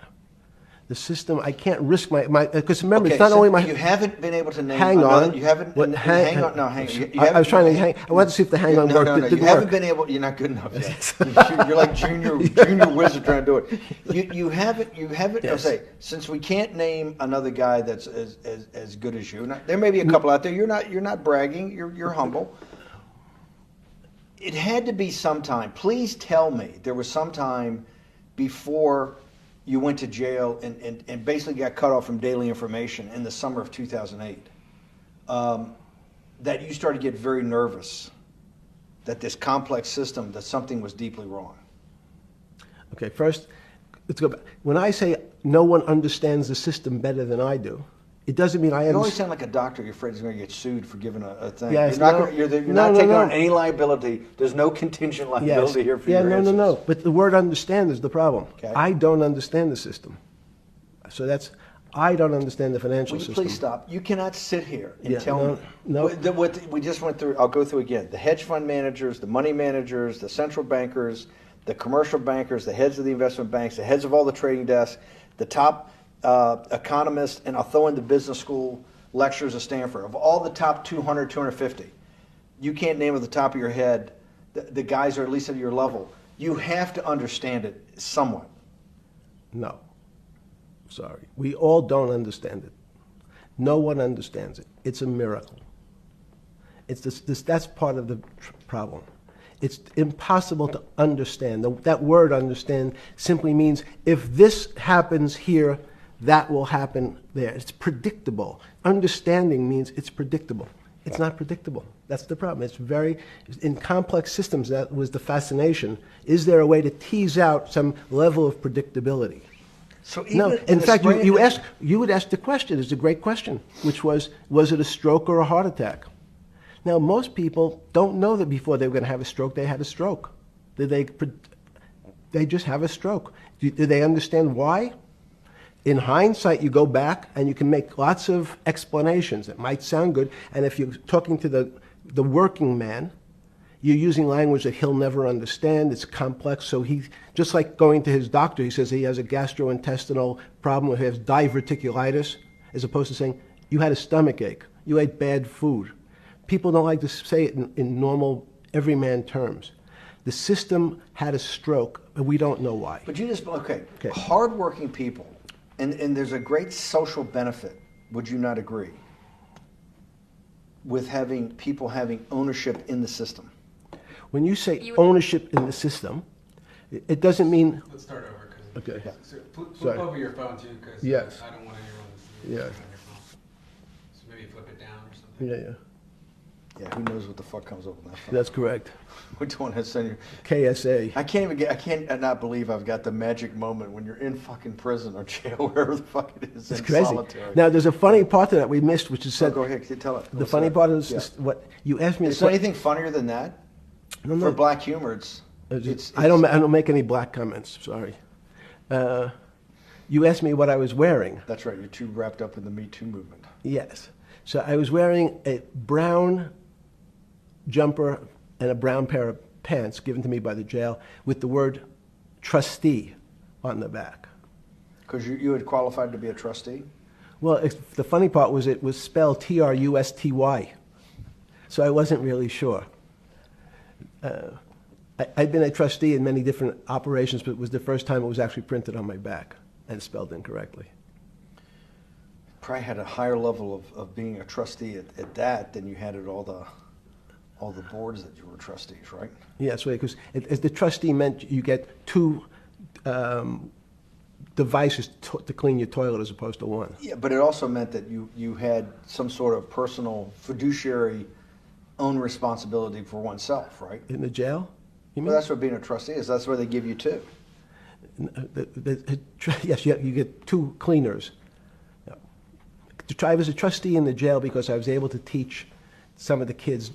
The system, I can't risk my because remember, it's not only my. You haven't been able to name. Hang on. You haven't. Hang on. No, hang. I was trying to hang. I wanted to see if the hang on worked. No. You haven't been able. You're not good enough yet. You're like junior wizard trying to do it. You haven't. Yes. I'll say, since we can't name another guy that's as good as you. Now, there may be a couple out there. You're not bragging. You're humble. It had to be sometime. Please tell me there was some time before you went to jail and basically got cut off from daily information in the summer of 2008, that you started to get very nervous that this complex system, that something was deeply wrong? Okay, first, let's go back. When I say no one understands the system better than I do, it doesn't mean I You always understand. sound like a doctor. You're afraid he's going to get sued for giving a thing. Yes, you're not, no. gonna, you're No, not no, taking no. on any liability. There's no contingent liability here for Yeah, your no, answers. no. But the word understand is the problem. Okay. I don't understand the system. So I don't understand the financial Will you system. please stop? You cannot sit here and Yeah, tell me no. what we just went through. I'll go through again. The hedge fund managers, the money managers, the central bankers, the commercial bankers, the heads of the investment banks, the heads of all the trading desks, the top economists, and I'll throw in the business school lecturers at Stanford. Of all the top 200, 250, you can't name at the top of your head the guys are at least at your level. You have to understand it somewhat. No. Sorry. We all don't understand it. No one understands it. It's a miracle. It's that's part of the problem. It's impossible to understand. That word understand simply means if this happens here, that will happen there. It's predictable. Understanding means it's predictable. It's not predictable. That's the problem. In complex systems, that was the fascination. Is there a way to tease out some level of predictability? So even No. In fact, you would ask the question. It's a great question, which was it a stroke or a heart attack? Now, most people don't know that before they were going to have a stroke, they had a stroke. They just have a stroke. Do they understand why? In hindsight, you go back and you can make lots of explanations. It might sound good, and if you're talking to the working man, you're using language that he'll never understand. It's complex, so he, just like going to his doctor, he says he has a gastrointestinal problem, or he has diverticulitis, as opposed to saying, you had a stomach ache, you ate bad food. People don't like to say it in normal, everyman terms. The system had a stroke, and we don't know why. But you just, okay. Hardworking people, and there's a great social benefit, would you not agree, with having people having ownership in the system? When you say ownership in the system, it doesn't mean... Let's start over. Cause Okay. So flip Sorry. over your phone too, because Yes. I don't want anyone to see Yeah. on your phone. So maybe flip it down or something. Yeah. Yeah, who knows what the fuck comes up with that phone? That's correct. We don't want to send you. KSA. I can't not believe I've got the magic moment when you're in fucking prison or jail, wherever the fuck it is, It's in crazy. solitary. Now, there's a funny part to that we missed, which is So said... go ahead, tell it. The funny part is what you asked me... Is there anything funnier than that? No, For black humor, I don't make any black comments. Sorry. You asked me what I was wearing. That's right. You're too wrapped up in the Me Too movement. Yes. So I was wearing a brown jumper and a brown pair of pants given to me by the jail with the word trustee on the back. Because you had qualified to be a trustee? Well, the funny part was it was spelled Trusty. So I wasn't really sure. I'd been a trustee in many different operations, but it was the first time it was actually printed on my back and spelled incorrectly. Probably had a higher level of being a trustee at that than you had at all the boards that you were trustees, right? Yes, because as the trustee meant you get two devices to clean your toilet as opposed to one. Yeah, but it also meant that you had some sort of personal fiduciary own responsibility for oneself, right? In the jail? You mean? Well, that's what being a trustee is. That's where they give you two. Yes, you get two cleaners. I was a trustee in the jail because I was able to teach some of the kids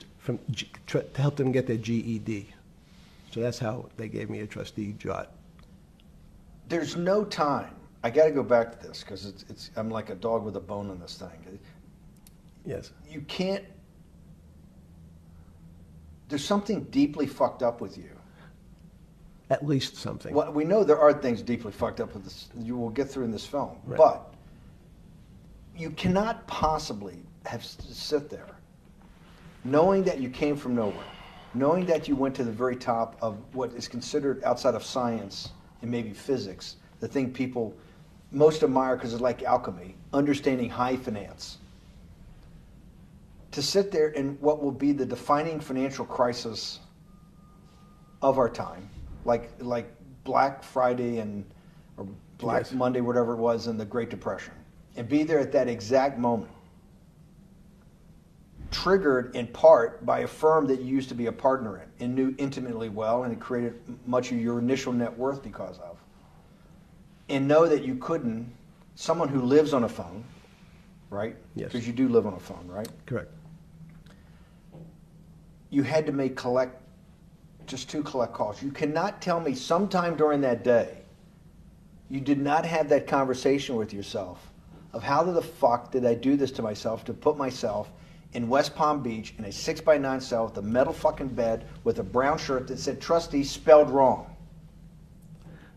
to help them get their GED. So that's how they gave me a trustee job. There's no time. I got to go back to this because I'm like a dog with a bone in this thing. Yes. You can't. There's something deeply fucked up with you. At least something. Well, we know there are things deeply fucked up with this. You will get through in this film, Right. but you cannot possibly sit there, knowing that you came from nowhere, knowing that you went to the very top of what is considered outside of science and maybe physics, the thing people most admire because it's like alchemy, understanding high finance. To sit there in what will be the defining financial crisis of our time, like Black Friday or Black Yes. Monday, whatever it was, in the Great Depression, and be there at that exact moment, triggered in part by a firm that you used to be a partner in and knew intimately well, and it created much of your initial net worth because of, and know that you couldn't, someone who lives on a phone, right? Yes. Because you do live on a phone, right? Correct. You had to make just 2 collect calls. You cannot tell me sometime during that day you did not have that conversation with yourself of how the fuck did I do this to myself to put myself in West Palm Beach in a 6x9 cell with a metal fucking bed with a brown shirt that said trustee spelled wrong.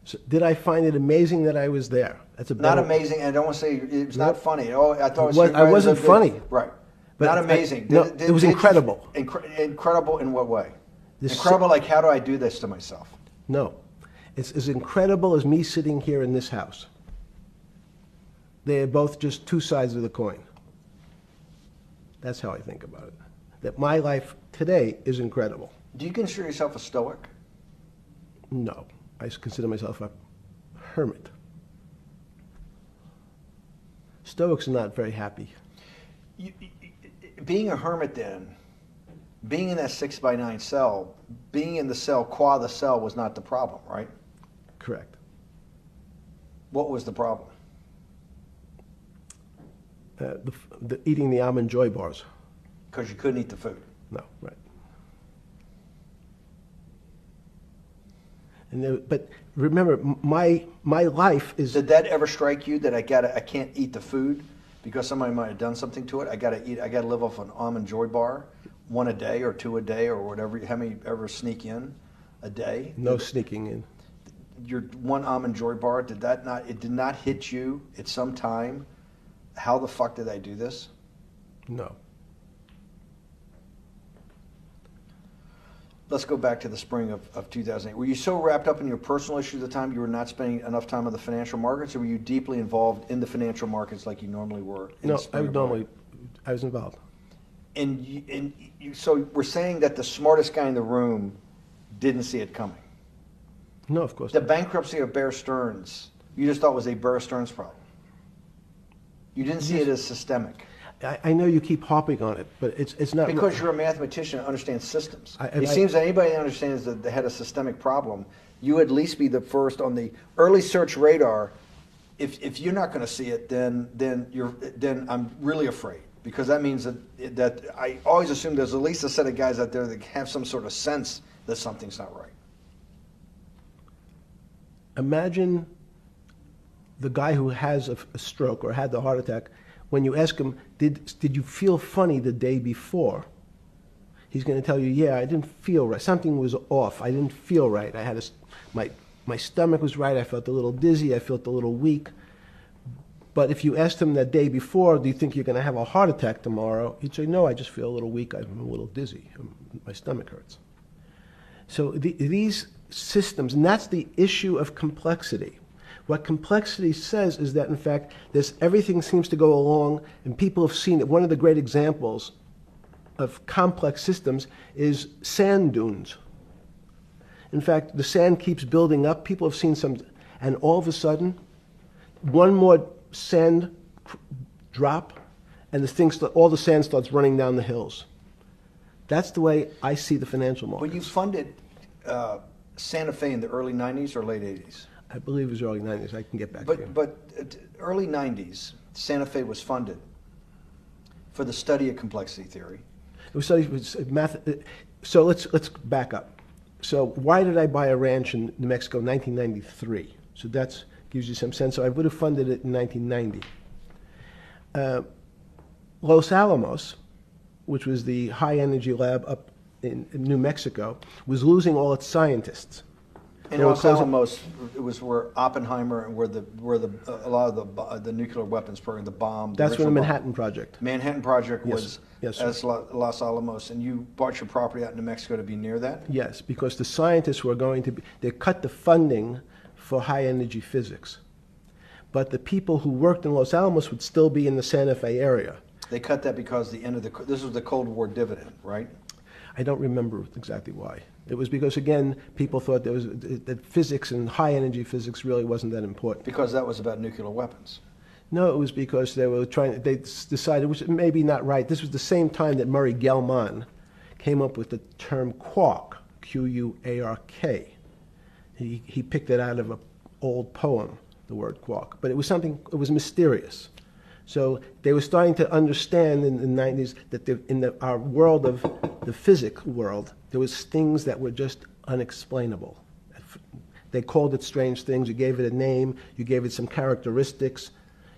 So did I find it amazing that I was there? That's a Not better- amazing, and I don't want to say it's not Nope. funny. Oh, I thought It was- I wasn't funny. Right. But Not I- amazing. no, it was incredible. Incredible in what way? This- Incredible like, how do I do this to myself? No. It's as incredible as me sitting here in this house. They are both just 2 sides of the coin. That's how I think about it. That my life today is incredible. Do you consider yourself a stoic? No. I consider myself a hermit. Stoics are not very happy. Being a hermit then, being in that 6x9 cell, being in the cell qua the cell was not the problem, right? Correct. What was the problem? Eating the almond joy bars. Because you couldn't eat the food. No, right. And but remember, my life is. Did that ever strike you that I can't eat the food because somebody might have done something to it? I gotta live off an almond joy bar, 1 a day or 2 a day or whatever. How many ever sneak in a day? No sneaking in. Your 1 almond joy bar, it did not hit you at some time? How the fuck did I do this? No. Let's go back to the spring of 2008. Were you so wrapped up in your personal issues at the time you were not spending enough time on the financial markets, or were you deeply involved in the financial markets like you normally were? In No, the spring of 08? I was involved. So we're saying that the smartest guy in the room didn't see it coming. No, of course The not. bankruptcy of Bear Stearns, you just thought was a Bear Stearns problem. You didn't see it as systemic. I know you keep harping on it, but it's not. Because you're a mathematician and understands systems. I- It seems that anybody that understands that they had a systemic problem, you would at least be the first on the early search radar. If you're not going to see it, then I'm really afraid, because that means that I always assume there's at least a set of guys out there that have some sort of sense that something's not right. Imagine the guy who has a stroke or had the heart attack. When you ask him, did you feel funny the day before? He's going to tell you, yeah, I didn't feel right. Something was off. I didn't feel right. I had my stomach was right. I felt a little dizzy. I felt a little weak. But if you asked him that day before, do you think you're going to have a heart attack tomorrow? He'd say, no, I just feel a little weak. I'm a little dizzy. My stomach hurts. So these systems, and that's the issue of complexity. What complexity says is that, in fact, everything seems to go along, and people have seen it. One of the great examples of complex systems is sand dunes. In fact, the sand keeps building up. People have seen some, and all of a sudden, one more sand drop, and all the sand starts running down the hills. That's the way I see the financial markets. Well, you funded Santa Fe in the early 90s or late 80s? I believe it was early 90s. I can get back to you. But early 90s, Santa Fe was funded for the study of complexity theory. It was math. So let's back up. So why did I buy a ranch in New Mexico in 1993? So that gives you some sense. So I would have funded it in 1990. Los Alamos, which was the high energy lab up in New Mexico, was losing all its scientists. In They were Los closing- Alamos, it was where Oppenheimer and where a lot of the nuclear weapons program, the bomb. That's when the original bomb. Manhattan Project. Manhattan Project Yes. was Yes, sir. as Los Alamos, and you bought your property out in New Mexico to be near that? Yes, because the scientists were going to be, they cut the funding for high energy physics. But the people who worked in Los Alamos would still be in the Santa Fe area. They cut that because this was the Cold War dividend, right? I don't remember exactly why. It was because, again, people thought that physics and high-energy physics really wasn't that important. Because that was about nuclear weapons. No, it was because they decided, which may be not right, this was the same time that Murray Gell-Mann came up with the term quark, Q-U-A-R-K. He picked it out of an old poem, the word quark. But it was something, it was mysterious. So they were starting to understand in the 90s that our world of the physics world, there was things that were just unexplainable. They called it strange things. You gave it a name. You gave it some characteristics.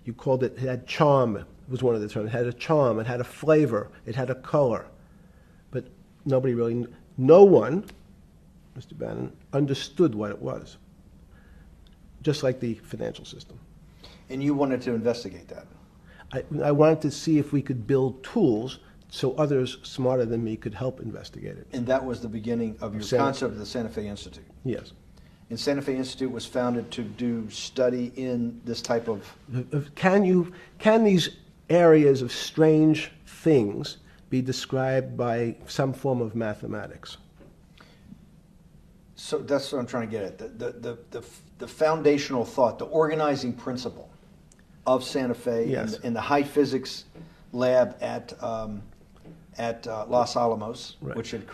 You called it had charm, was one of the terms. It had a charm. It had a flavor. It had a color. But nobody really, no one, Mr. Bannon, understood what it was. Just like the financial system. And you wanted to investigate that. I wanted to see if we could build tools so others smarter than me could help investigate it. And that was the beginning of your concept of the Santa Fe Institute. Yes. And Santa Fe Institute was founded to do study in this type of... Can these areas of strange things be described by some form of mathematics? So that's what I'm trying to get at. The foundational thought, the organizing principle of Santa Fe, yes, in the high physics lab at Los Alamos, right, which had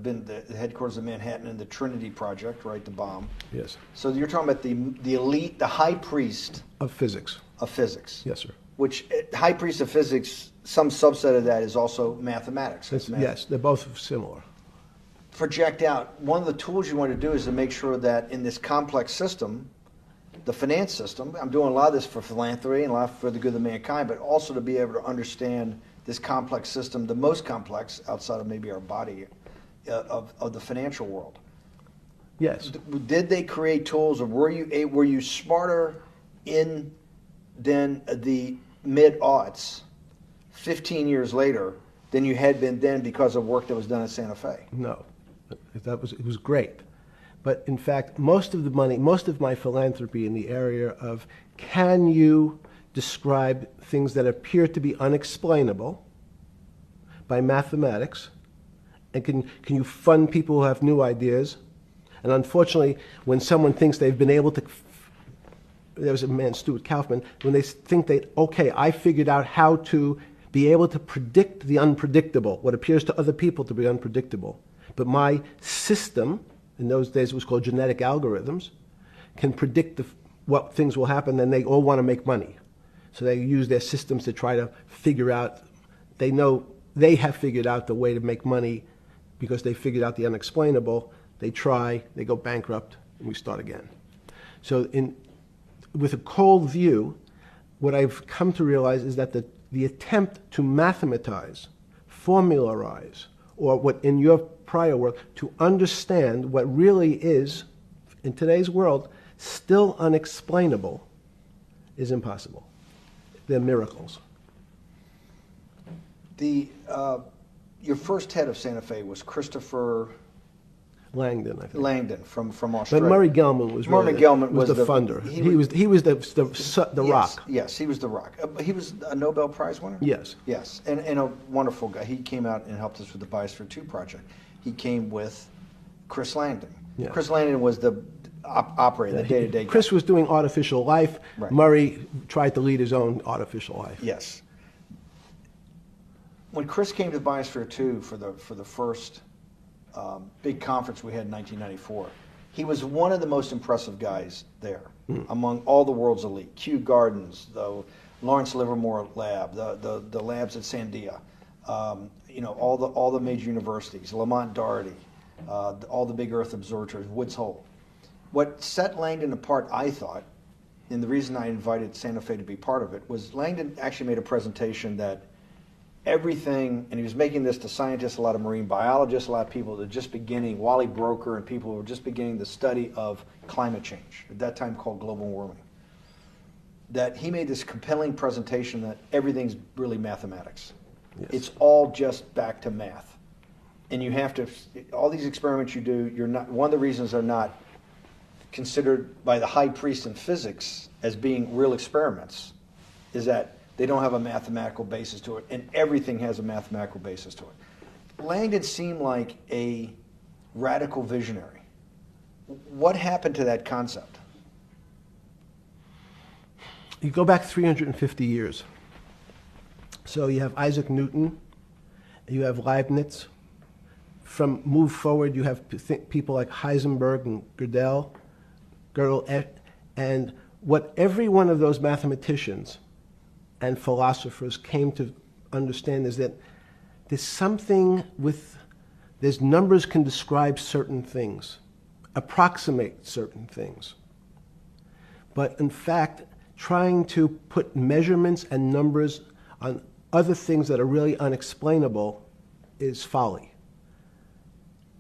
been the headquarters of Manhattan, and the Trinity Project, right, the bomb. Yes. So you're talking about the elite, the high priest of physics. Of physics. Yes, sir. Which high priest of physics, some subset of that is also mathematics. Yes, they're both similar. Project out. One of the tools you want to do is to make sure that in this complex system, the finance system, I'm doing a lot of this for philanthropy and a lot for the good of mankind, but also to be able to understand this complex system, the most complex outside of maybe our body, of the financial world. Yes. Did they create tools, or were you smarter in then the mid-aughts, 15 years later, than you had been then because of work that was done at Santa Fe? No, it was great. But in fact, most of the money, most of my philanthropy in the area of can you describe things that appear to be unexplainable by mathematics, and can you fund people who have new ideas? And unfortunately, when someone thinks they've been able to, there was a man, Stuart Kaufman, when they think okay, I figured out how to be able to predict the unpredictable, what appears to other people to be unpredictable. But my system, in those days it was called genetic algorithms, can predict what things will happen, and they all want to make money. So they use their systems to try to figure out, they know they have figured out the way to make money because they figured out the unexplainable. They try, they go bankrupt, and we start again. So with a cold view, what I've come to realize is that the attempt to mathematize, formularize, or what in your prior work, to understand what really is, in today's world, still unexplainable, is impossible. They're miracles. Your first head of Santa Fe was Christopher Langdon, I think. Langdon from Australia. But Murray Gell-Mann was Murray Gell-Mann was the funder. He was the rock. Yes, he was the rock. He was a Nobel Prize winner? Yes. Yes, and a wonderful guy. He came out and helped us with the Biosphere 2 project. He came with Chris Langdon. Yeah. Chris Langdon was the operator, the day-to-day guy. Chris was doing artificial life. Right. Murray tried to lead his own artificial life. Yes. When Chris came to Biosphere 2 for the first big conference we had in 1994, he was one of the most impressive guys there among all the world's elite. Kew Gardens, the Lawrence Livermore Lab, the labs at Sandia, all the major universities, Lamont Doherty, all the big Earth observatories, Woods Hole. What set Langdon apart, I thought, and the reason I invited Santa Fe to be part of it, was Langdon actually made a presentation that everything, and he was making this to scientists, a lot of marine biologists, a lot of people that were just beginning, Wally Broker and people who were just beginning the study of climate change, at that time called global warming, that he made this compelling presentation that everything's really mathematics. Yes. It's all just back to math. And you have to, all these experiments you do, you're not, one of the reasons they're not considered by the high priest in physics as being real experiments is that they don't have a mathematical basis to it, and everything has a mathematical basis to it. Langdon seemed like a radical visionary. What happened to that concept? You go back 350 years. So you have Isaac Newton, you have Leibniz. Move forward, you have people like Heisenberg and Gödel, and what every one of those mathematicians and philosophers came to understand is that there's numbers can describe certain things, approximate certain things. But in fact, trying to put measurements and numbers on other things that are really unexplainable is folly.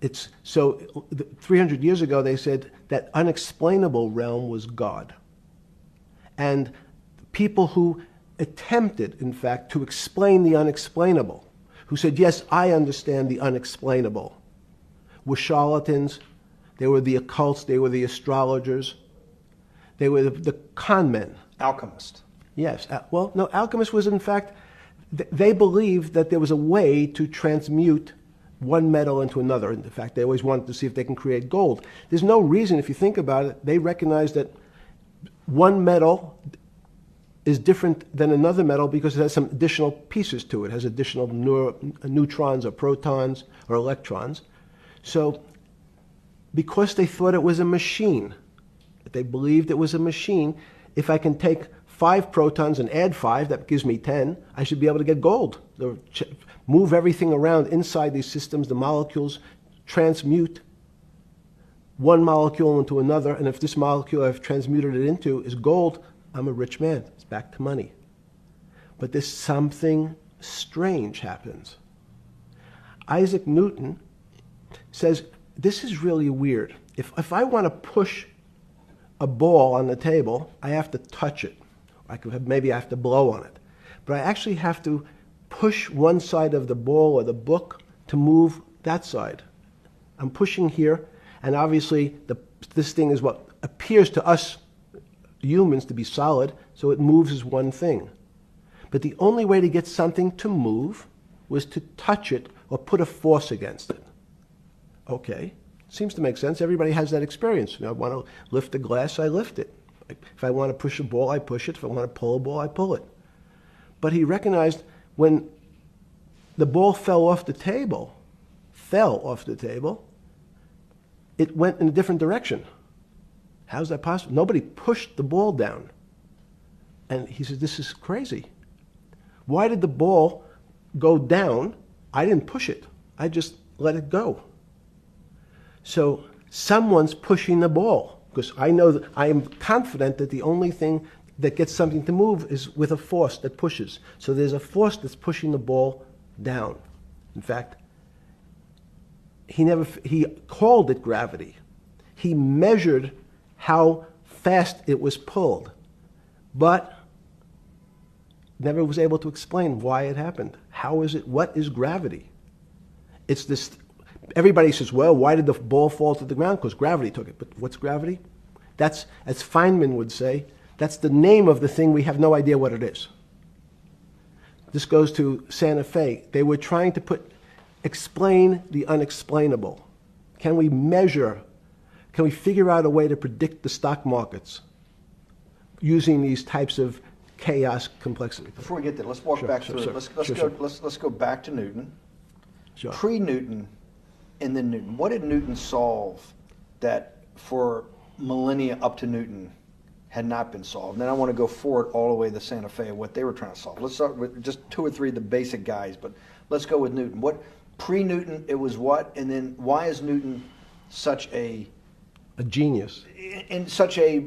300 years ago, they said that unexplainable realm was God. And people who attempted, in fact, to explain the unexplainable, who said, yes, I understand the unexplainable, were charlatans, they were the occults, they were the astrologers, they were the con men. Alchemist. Yes. Well, no, alchemist was, in fact, they believed that there was a way to transmute one metal into another. In fact, they always wanted to see if they can create gold. There's no reason, if you think about it, they recognize that one metal is different than another metal because it has some additional pieces to it. It has additional neutrons or protons or electrons. So because they thought it was a machine, they believed it was a machine, if I can take 5 protons and add 5, that gives me 10, I should be able to get gold. Move everything around inside these systems, the molecules transmute one molecule into another, and if this molecule I've transmuted it into is gold, I'm a rich man. It's back to money. But there's something strange happens. Isaac Newton says, this is really weird. If I want to push a ball on the table, I have to touch it. Maybe I have to blow on it. But I actually have to push one side of the ball or the book to move that side. I'm pushing here, and obviously this thing is what appears to us humans to be solid, so it moves as one thing. But the only way to get something to move was to touch it or put a force against it. Okay, seems to make sense. Everybody has that experience. I want to lift a glass, I lift it. If I want to push a ball, I push it. If I want to pull a ball, I pull it. But he recognized when the ball fell off the table, it went in a different direction. How's that possible? Nobody pushed the ball down. And he said, this is crazy. Why did the ball go down? I didn't push it. I just let it go. So someone's pushing the ball, because I know that I am confident that the only thing that gets something to move is with a force that pushes. So there's a force that's pushing the ball down. In fact, he called it gravity. He measured how fast it was pulled, but never was able to explain why it happened. How is it? What is gravity? It's this. Everybody says, well, why did the ball fall to the ground? Because gravity took it. But what's gravity? That's, as Feynman would say, that's the name of the thing. We have no idea what it is. This goes to Santa Fe. They were trying to explain the unexplainable. Can we measure? Can we figure out a way to predict the stock markets using these types of chaos complexity? Before we get there, let's walk back through it. Let's go back to Newton. Sure. Pre-Newton and then Newton. What did Newton solve that for millennia up to Newton had not been solved? And then I want to go forward all the way to Santa Fe, what they were trying to solve. Let's start with just 2 or 3 of the basic guys, but let's go with Newton. What pre-Newton, it was what? And then why is Newton such a genius? In such a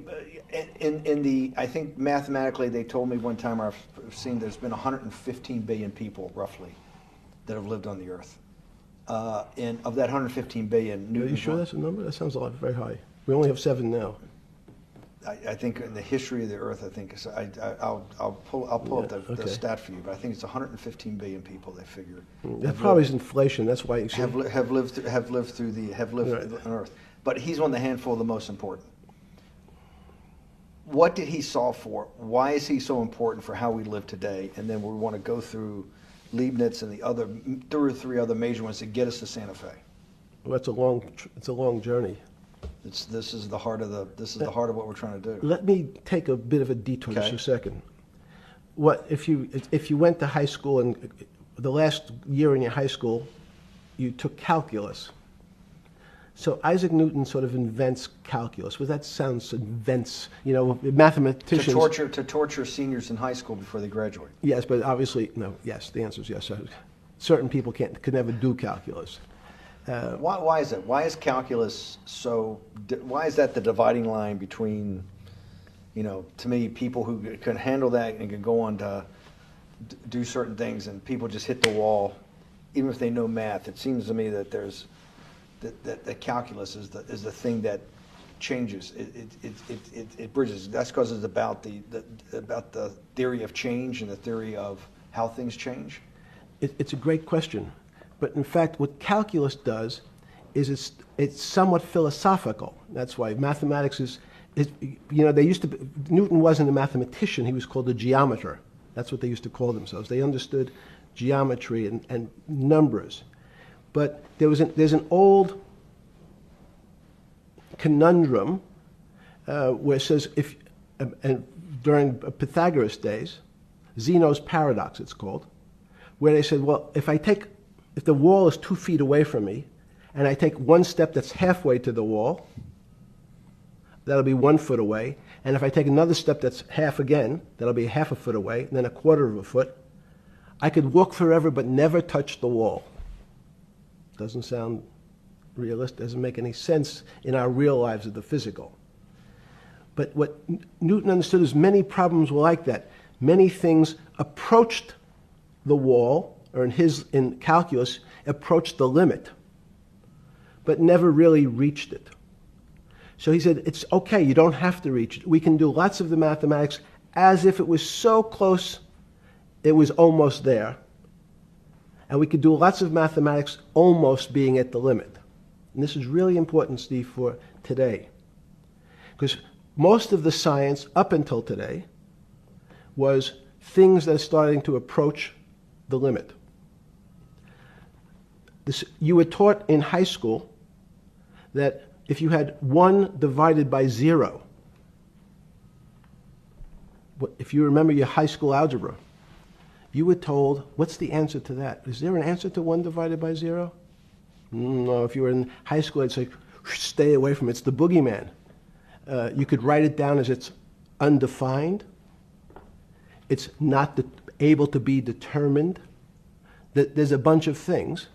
in the, I think mathematically they told me one time, I've seen there's been 115 billion people roughly that have lived on the earth. And of that 115 billion, Newton. Are you sure that's a number? That sounds a lot very high. We only have 7 now. I think in the history of the earth, I think I'll pull up the stat for you, but I think it's 115 billion people. They figure that probably is inflation. That's why you have lived on Earth. But he's one of the handful of the most important. What did he solve for? Why is he so important for how we live today? And then we want to go through Leibniz and the other 2 or 3 other major ones to get us to Santa Fe? Well, it's a long journey. This is the heart of what we're trying to do. Let me take a bit of a detour just Okay. a second. What if you went to high school and the last year in your high school, you took calculus? So Isaac Newton sort of invents calculus. Well, that sounds invents. Mathematicians. To torture seniors in high school before they graduate. Yes, but obviously no. Yes, the answer is yes. Certain people could never do calculus. Why is that? Why is calculus so? Why is that the dividing line between, to me, people who can handle that and can go on to do certain things, and people just hit the wall, even if they know math? It seems to me that there's that calculus is the thing that changes. It bridges. That's because it's about the theory of change and the theory of how things change. It's a great question. But in fact, what calculus does is it's somewhat philosophical. That's why mathematics Newton wasn't a mathematician, he was called a geometer. That's what they used to call themselves. They understood geometry and numbers. But there's an old conundrum where it says, during Pythagoras' days, Zeno's paradox it's called, where they said, well, if the wall is 2 feet away from me, and I take one step that's halfway to the wall, that'll be 1 foot away. And if I take another step that's half again, that'll be half a foot away, and then a quarter of a foot. I could walk forever but never touch the wall. Doesn't sound realistic, doesn't make any sense in our real lives of the physical. But what Newton understood is many problems were like that. Many things approached the wall, or in calculus, approached the limit, but never really reached it. So he said, it's okay, you don't have to reach it. We can do lots of the mathematics as if it was so close, it was almost there. And we could do lots of mathematics almost being at the limit. And this is really important, Steve, for today. Because most of the science up until today was things that are starting to approach the limit. You were taught in high school that if you had 1 divided by 0, if you remember your high school algebra, you were told, what's the answer to that? Is there an answer to 1 divided by 0? No, if you were in high school, I'd say, stay away from it. It's the boogeyman. You could write it down as it's undefined. It's not able to be determined. There's a bunch of things.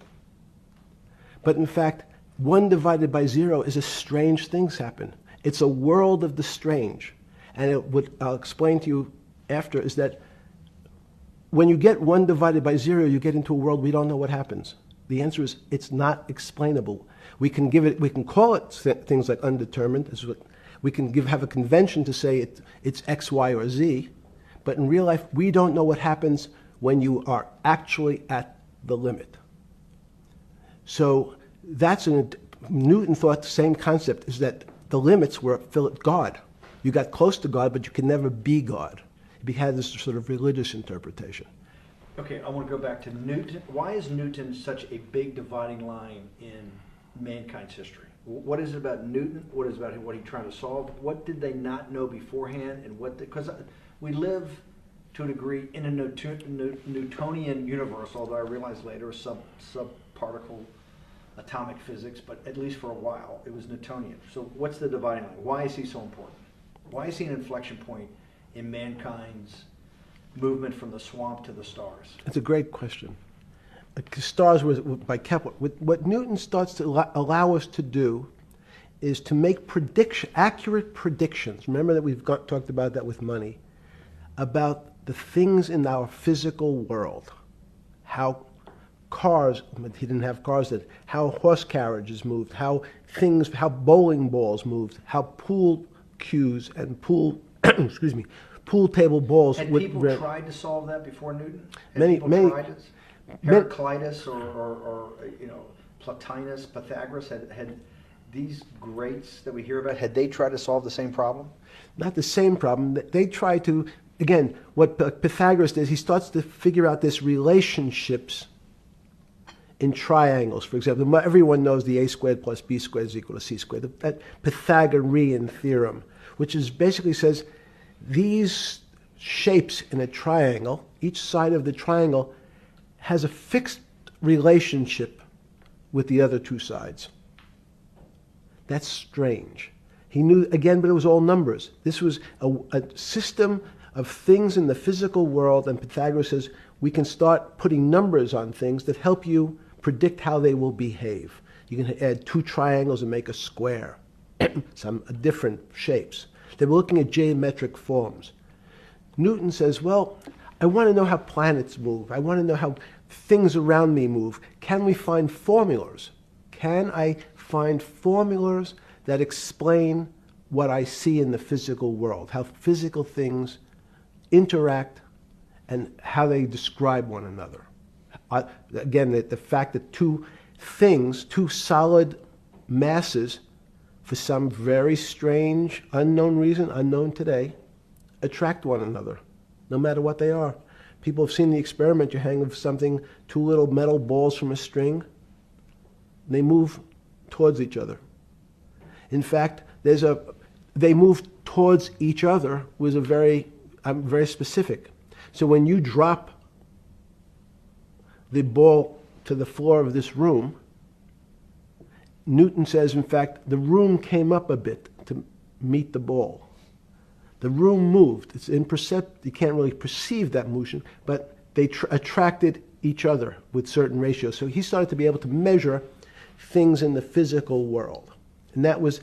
But in fact, 1 divided by 0 is a strange things happen. It's a world of the strange. And what I'll explain to you after is that when you get 1 divided by 0, you get into a world we don't know what happens. The answer is it's not explainable. We can call it things like undetermined. We can have a convention to say it's X, Y, or Z. But in real life, we don't know what happens when you are actually at the limit. So Newton thought the same concept is that the limits were God. You got close to God, but you could never be God. He had this sort of religious interpretation. Okay, I want to go back to Newton. Why is Newton such a big dividing line in mankind's history? What is it about Newton? What is it about what he tried to solve? What did they not know beforehand? And because we live to a degree in a Newtonian universe, although I realized later subparticle atomic physics, but at least for a while it was Newtonian. So what's the dividing line? Why is he so important? Why is he an inflection point in mankind's movement from the swamp to the stars? It's a great question. Stars was by Kepler. What Newton starts to allow us to do is to make accurate predictions. Remember that we've talked about that with money, about the things in our physical world, how cars, but he didn't have cars then, how horse carriages moved, how bowling balls moved, how pool cues and pool table balls. Had people tried to solve that before Newton? Many tried it? Heraclitus or Plotinus, Pythagoras had these greats that we hear about. Had they tried to solve the same problem? Not the same problem. They tried to again, what Pythagoras does, he starts to figure out this relationships in triangles. For example, everyone knows the a squared plus b squared is equal to c squared. That Pythagorean theorem, which is basically says these shapes in a triangle, each side of the triangle has a fixed relationship with the other two sides. That's strange. He knew, again, but it was all numbers. This was a system of things in the physical world, and Pythagoras says we can start putting numbers on things that help you predict how they will behave. You can add two triangles and make a square, some different shapes. They were looking at geometric forms. Newton says, well, I want to know how planets move. I want to know how things around me move. Can we find formulas? Can I find formulas that explain what I see in the physical world, how physical things interact and how they describe one another? Again, the fact that two things, two solid masses, for some very strange, unknown reason, unknown today, attract one another, no matter what they are. People have seen the experiment. You hang something, two little metal balls from a string, and they move towards each other. In fact, they move towards each other was very specific. So when you drop the ball to the floor of this room, Newton says, in fact, the room came up a bit to meet the ball. The room moved. It's imperceptible. You can't really perceive that motion, but they attracted each other with certain ratios. So he started to be able to measure things in the physical world. And that was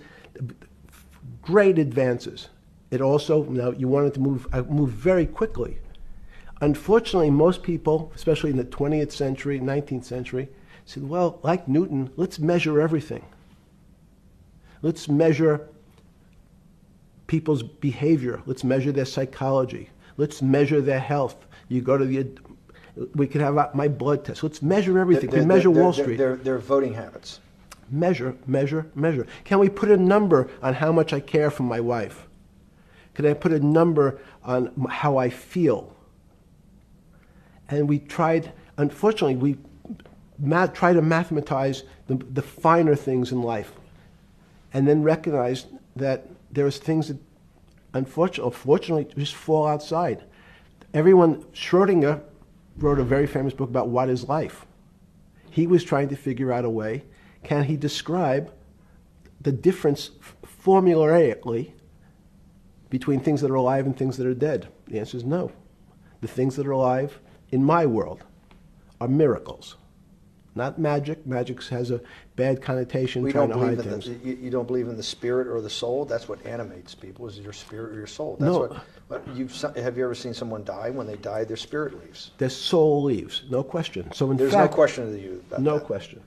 great advances. It also, now you wanted to move very quickly. Unfortunately, most people, especially in the 20th century, 19th century, said, well, like Newton, let's measure everything. Let's measure people's behavior. Let's measure their psychology. Let's measure their health. You go to we could have my blood test. Let's measure everything. We measure Wall Street. Their voting habits. Measure, measure, measure. Can we put a number on how much I care for my wife? Can I put a number on how I feel? And we tried, unfortunately, we try to mathematize the finer things in life, and then recognize that there's things that unfortunately just fall outside. Schrodinger wrote a very famous book about what is life. He was trying to figure out a way, can he describe the difference formulaically between things that are alive and things that are dead? The answer is no. The things that are alive in my world are miracles, not magic. Magic has a bad connotation, trying to hide things. You don't believe in the spirit or the soul? That's what animates people, is your spirit or your soul. That's No. Have you ever seen someone die? When they die, their spirit leaves. Their soul leaves, no question. So in There's fact, no question to you about no that. question.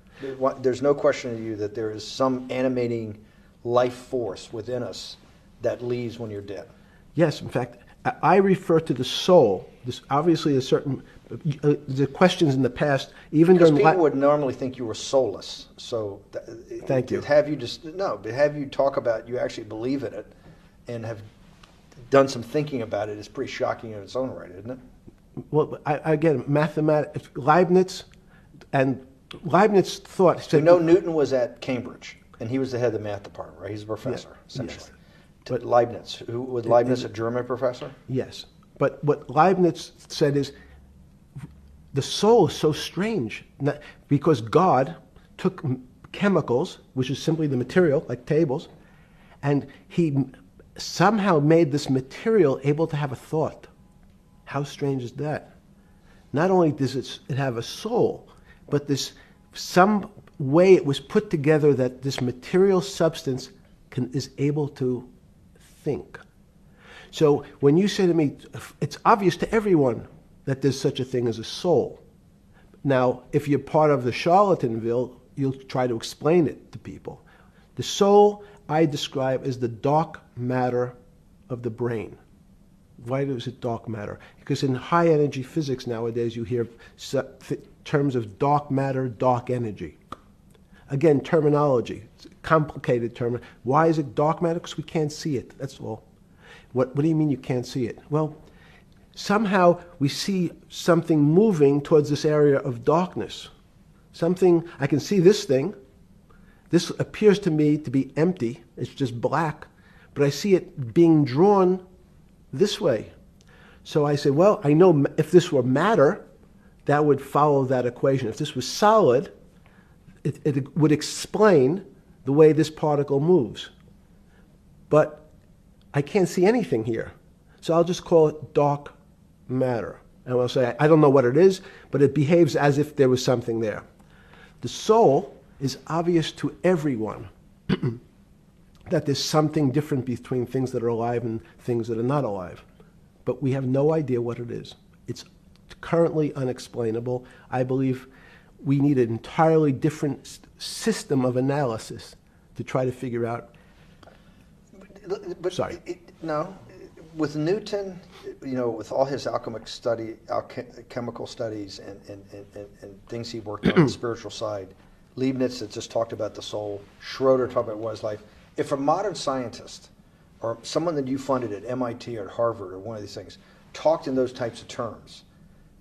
There's no question to you that there is some animating life force within us that leaves when you're dead. Yes, in fact, I refer to the soul. This obviously a certain the questions in the past, even Because during people would normally think you were soulless. So Thank you. But have you talk about you actually believe in it and have done some thinking about it is pretty shocking in its own right, isn't it? Well, again, mathematics, Leibniz thought. So Newton was at Cambridge, and he was the head of the math department, right? He's a professor, essentially. Yes. But Leibniz, was Leibniz a German professor? Yes, but what Leibniz said is the soul is so strange because God took chemicals, which is simply the material, like tables, and he somehow made this material able to have a thought. How strange is that? Not only does it have a soul, but some way it was put together that this material substance is able to think. So when you say to me, it's obvious to everyone that there's such a thing as a soul. Now, if you're part of the Charlatanville, you'll try to explain it to people. The soul I describe as the dark matter of the brain. Why is it dark matter? Because in high energy physics nowadays you hear terms of dark matter, dark energy. Again, terminology, it's a complicated term. Why is it dark matter? Because we can't see it, that's all. What do you mean you can't see it? Well, somehow we see something moving towards this area of darkness. Something, I can see this thing. This appears to me to be empty. It's just black. But I see it being drawn this way. So I say, well, I know if this were matter, that would follow that equation. If this was solid, it would explain the way this particle moves. But I can't see anything here. So I'll just call it dark matter. And I'll say, I don't know what it is, but it behaves as if there was something there. The soul is obvious to everyone that there's something different between things that are alive and things that are not alive. But we have no idea what it is. It's currently unexplainable. I believe we need an entirely different system of analysis to try to figure out. But Sorry. No, with Newton, with all his alchemical studies and things he worked on the spiritual side, Leibniz that just talked about the soul, Schroeder talked about what is life. If a modern scientist or someone that you funded at MIT or at Harvard or one of these things talked in those types of terms,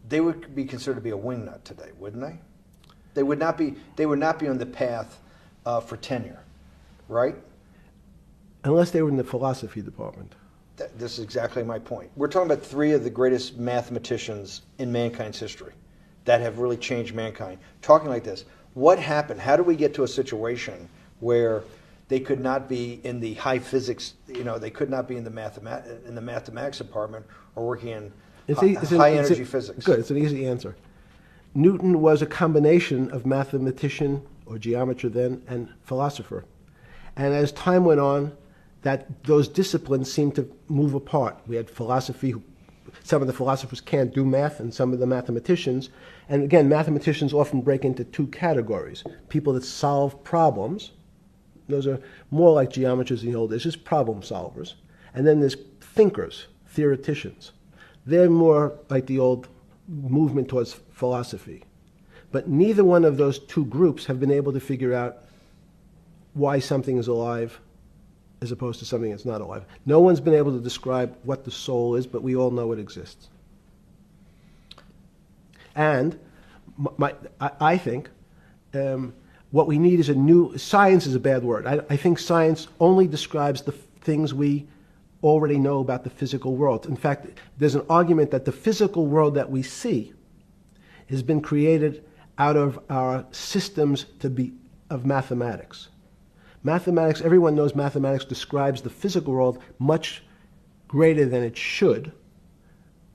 they would be considered to be a wingnut today, wouldn't they? They would not be. They would not be on the path for tenure, right? Unless they were in the philosophy department. This is exactly my point. We're talking about three of the greatest mathematicians in mankind's history that have really changed mankind. Talking like this, what happened? How do we get to a situation where they could not be in the high physics? They could not be in the mathematics department or working in high energy physics. Good. It's an easy answer. Newton was a combination of mathematician or geometer then and philosopher, and as time went on, those disciplines seemed to move apart. We had philosophy. Some of the philosophers can't do math, and some of the mathematicians. And again, mathematicians often break into two categories: people that solve problems. Those are more like geometers in the old days, just problem solvers. And then there's thinkers, theoreticians. They're more like the old movement towards philosophy. But neither one of those two groups have been able to figure out why something is alive as opposed to something that's not alive. No one's been able to describe what the soul is, but we all know it exists. And I think what we need is a new... Science is a bad word. I think science only describes the things we already know about the physical world. In fact, there's an argument that the physical world that we see has been created out of our systems of mathematics. Mathematics, everyone knows mathematics describes the physical world much greater than it should,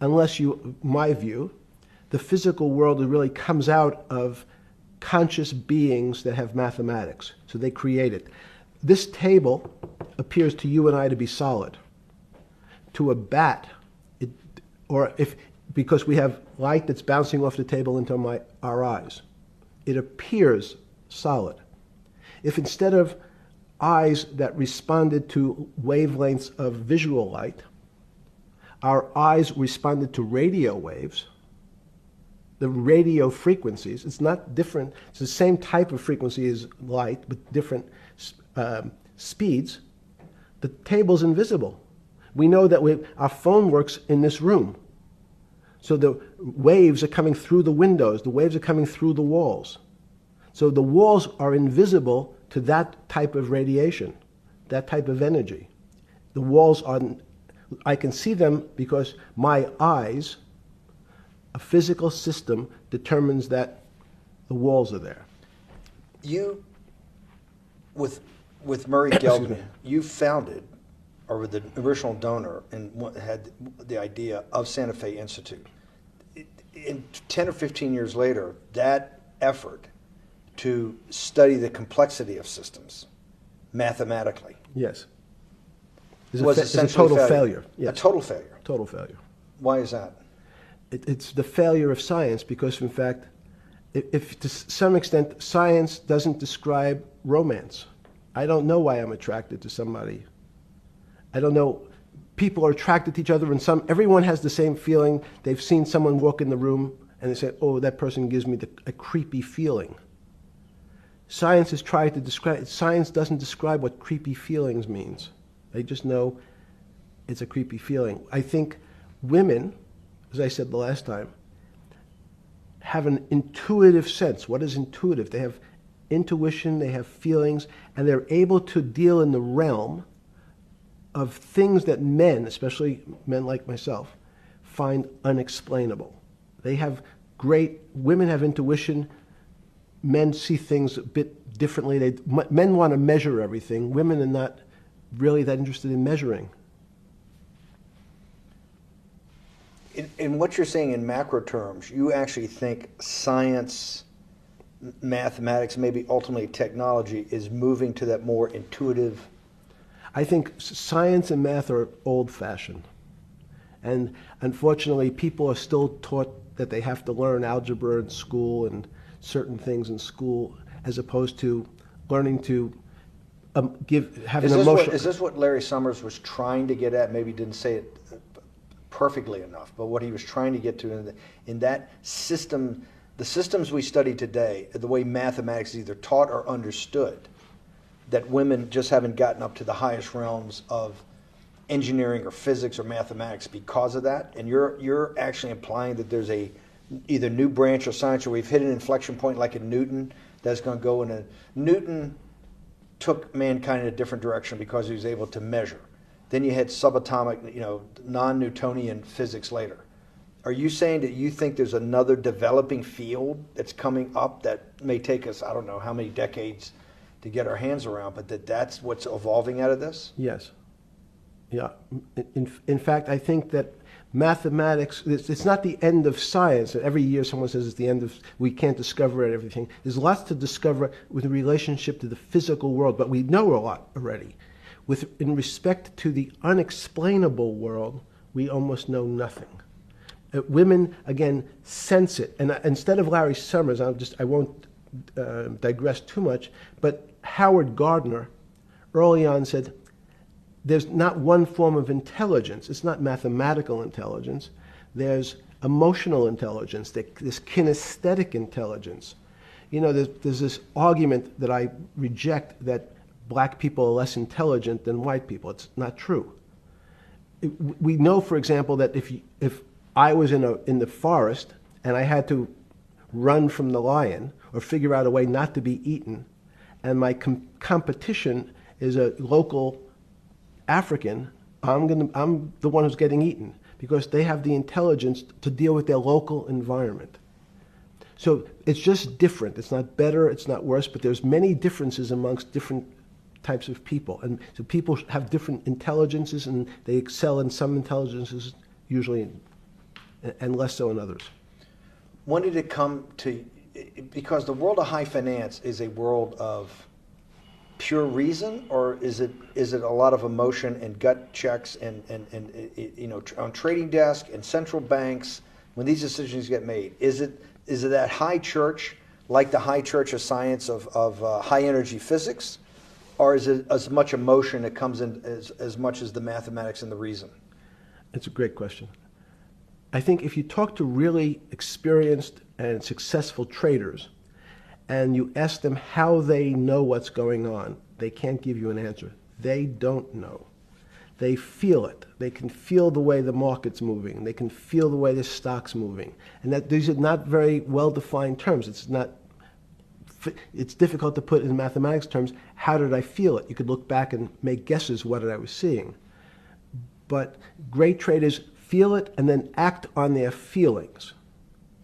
unless my view, the physical world really comes out of conscious beings that have mathematics. So they create it. This table appears to you and I to be solid. To a bat, because we have light that's bouncing off the table into our eyes, it appears solid. If instead of eyes that responded to wavelengths of visual light, our eyes responded to radio waves, the radio frequencies, it's not different, it's the same type of frequency as light, but different speeds, the table's invisible. We know that our phone works in this room. So the waves are coming through the windows, the waves are coming through the walls. So the walls are invisible to that type of radiation, that type of energy. The walls I can see them because my eyes, a physical system, determines that the walls are there. You, with Murray Geldman, you founded, or were the original donor, and had the idea of Santa Fe Institute. In 10 or 15 years later, that effort to study the complexity of systems mathematically. Yes. Was it's a total failure. Yes. A total failure. Total failure. Why is that? It's the failure of science because, in fact, if to some extent science doesn't describe romance. I don't know why I'm attracted to somebody. I don't know. People are attracted to each other, and everyone has the same feeling. They've seen someone walk in the room, and they say, "Oh, that person gives me a creepy feeling." Science has tried to describe. Science doesn't describe what creepy feelings means. They just know it's a creepy feeling. I think women as I said the last time, have an intuitive sense. What is intuitive? They have intuition, they have feelings, and they're able to deal in the realm of things that men, especially men like myself, find unexplainable. They have women have intuition, men see things a bit differently. Men want to measure everything. Women are not really that interested in measuring. In what you're saying in macro terms, you actually think science, mathematics, maybe ultimately technology is moving to that more intuitive. I think science and math are old-fashioned. And unfortunately, people are still taught that they have to learn algebra in school and certain things in school, as opposed to learning to have an emotional. Is this what Larry Summers was trying to get at? Maybe he didn't say it perfectly enough, but what he was trying to get to in that system, the systems we study today, the way mathematics is either taught or understood, that women just haven't gotten up to the highest realms of engineering or physics or mathematics because of that. And you're actually implying that there's a either new branch of science, or we've hit an inflection point like in Newton that's going to go in a Newton took mankind in a different direction because he was able to measure. Then you had subatomic, non-Newtonian physics later. Are you saying that you think there's another developing field that's coming up that may take us, I don't know how many decades to get our hands around, but that's what's evolving out of this? Yes. Yeah. In fact, I think that mathematics, it's not the end of science. Every year someone says it's the end of, we can't discover everything. There's lots to discover with relationship to the physical world, but we know a lot already. In respect to the unexplainable world, we almost know nothing. Women, again, sense it. And instead of Larry Summers, I won't digress too much, but Howard Gardner early on said, there's not one form of intelligence. It's not mathematical intelligence. There's emotional intelligence. There's kinesthetic intelligence. There's this argument that I reject that black people are less intelligent than white people. It's not true. We know, for example, that if I was in the forest and I had to run from the lion or figure out a way not to be eaten, and my competition is a local African, I'm the one who's getting eaten because they have the intelligence to deal with their local environment. So it's just different. It's not better, it's not worse, but there's many differences amongst different types of people. And so people have different intelligences, and they excel in some intelligences usually, and less so in others. When did it come to, because the world of high finance is a world of pure reason, or is it a lot of emotion and gut checks and on trading desk and central banks when these decisions get made? Is it that high church, like the high church of science of high energy physics, or is it as much emotion that comes in as much as the mathematics and the reason? It's a great question. I think if you talk to really experienced and successful traders and you ask them how they know what's going on, they can't give you an answer. They don't know. They feel it. They can feel the way the market's moving. They can feel the way the stock's moving. And that these are not very well-defined terms. It's difficult to put in mathematics terms, how did I feel it? You could look back and make guesses what I was seeing. But great traders feel it and then act on their feelings.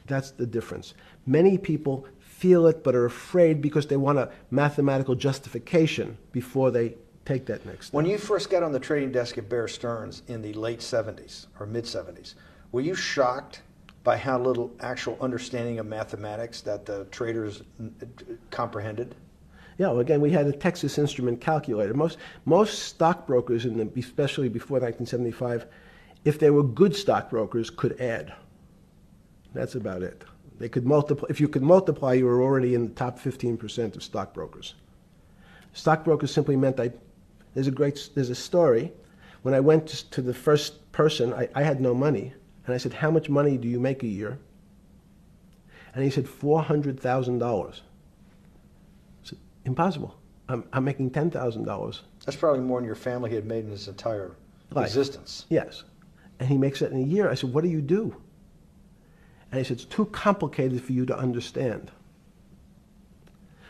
That's the difference. Many people feel it but are afraid because they want a mathematical justification before they take that next step. When you first got on the trading desk at Bear Stearns in the late 70s or mid 70s, were you shocked by how little actual understanding of mathematics that the traders comprehended? Yeah, well, again, we had a Texas Instrument calculator. Most stockbrokers, especially before 1975, if they were good stockbrokers, could add. That's about it. They could multiply. If you could multiply, you were already in the top 15% of stockbrokers. Stockbrokers simply meant there's a story. When I went to the first person, I had no money. And I said, how much money do you make a year? And he said, $400,000. I said, impossible. I'm making $10,000. That's probably more than your family had made in its entire Life. existence. Yes. And he makes it in a year. I said, what do you do? And he said, it's too complicated for you to understand,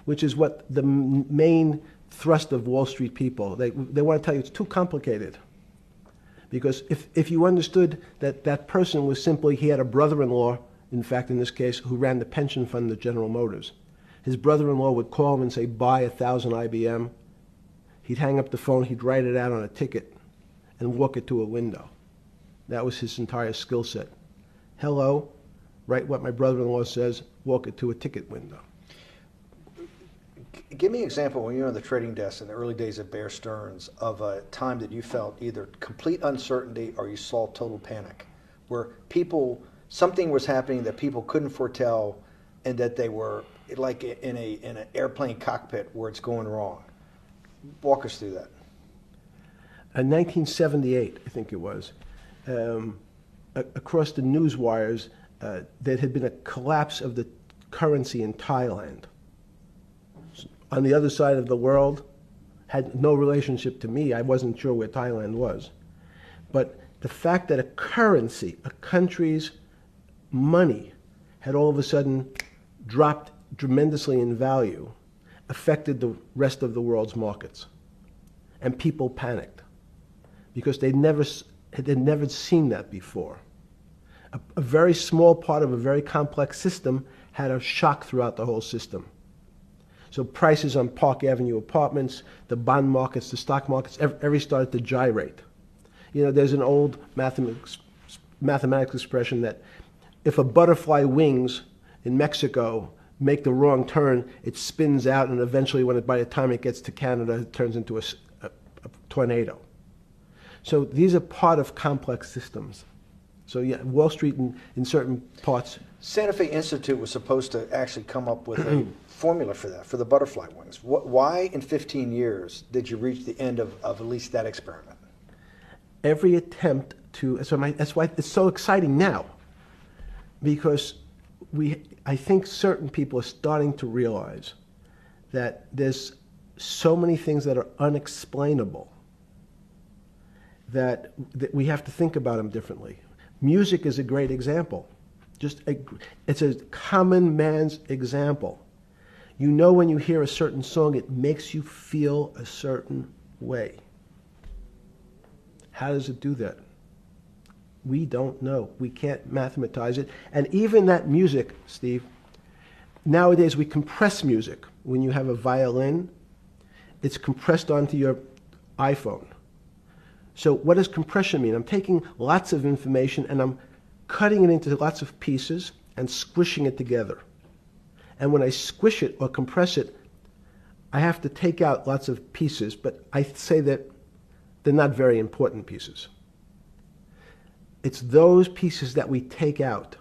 which is what the main thrust of Wall Street people, they want to tell you it's too complicated. Because if you understood that that person was simply, he had a brother-in-law, in fact, in this case, who ran the pension fund at General Motors. His brother-in-law would call him and say, buy 1,000 IBM. He'd hang up the phone, he'd write it out on a ticket and walk it to a window. That was his entire skill set. Hello, write what my brother-in-law says, walk it to a ticket window. Give me an example when you were on the trading desk in the early days of Bear Stearns of a time that you felt either complete uncertainty or you saw total panic, where people, something was happening that people couldn't foretell and that they were like in an airplane cockpit where it's going wrong. Walk us through that. In 1978, I think it was, across the news wires, there had been a collapse of the currency in Thailand. On the other side of the world, had no relationship to me. I wasn't sure where Thailand was. But the fact that a currency, a country's money, had all of a sudden dropped tremendously in value, affected the rest of the world's markets. And people panicked because they'd never seen that before. A very small part of a very complex system had a shock throughout the whole system. So prices on Park Avenue apartments, the bond markets, the stock markets, every started to gyrate. You know, there's an old mathematics expression that if a butterfly wings in Mexico make the wrong turn, it spins out, and eventually, by the time it gets to Canada, it turns into a tornado. So these are part of complex systems. So yeah, Wall Street in certain parts. Santa Fe Institute was supposed to actually come up with a formula for that, for the butterfly wings. Why in 15 years did you reach the end of at least that experiment? Every attempt to, that's why it's so exciting now, because I think certain people are starting to realize that there's so many things that are unexplainable that we have to think about them differently. Music is a great example. It's a common man's example. You know, when you hear a certain song, it makes you feel a certain way. How does it do that? We don't know. We can't mathematize it. And even that music, Steve, nowadays we compress music. When you have a violin, it's compressed onto your iPhone. So what does compression mean? I'm taking lots of information and I'm cutting it into lots of pieces and squishing it together. And when I squish it or compress it, I have to take out lots of pieces, but I say that they're not very important pieces. It's those pieces that we take out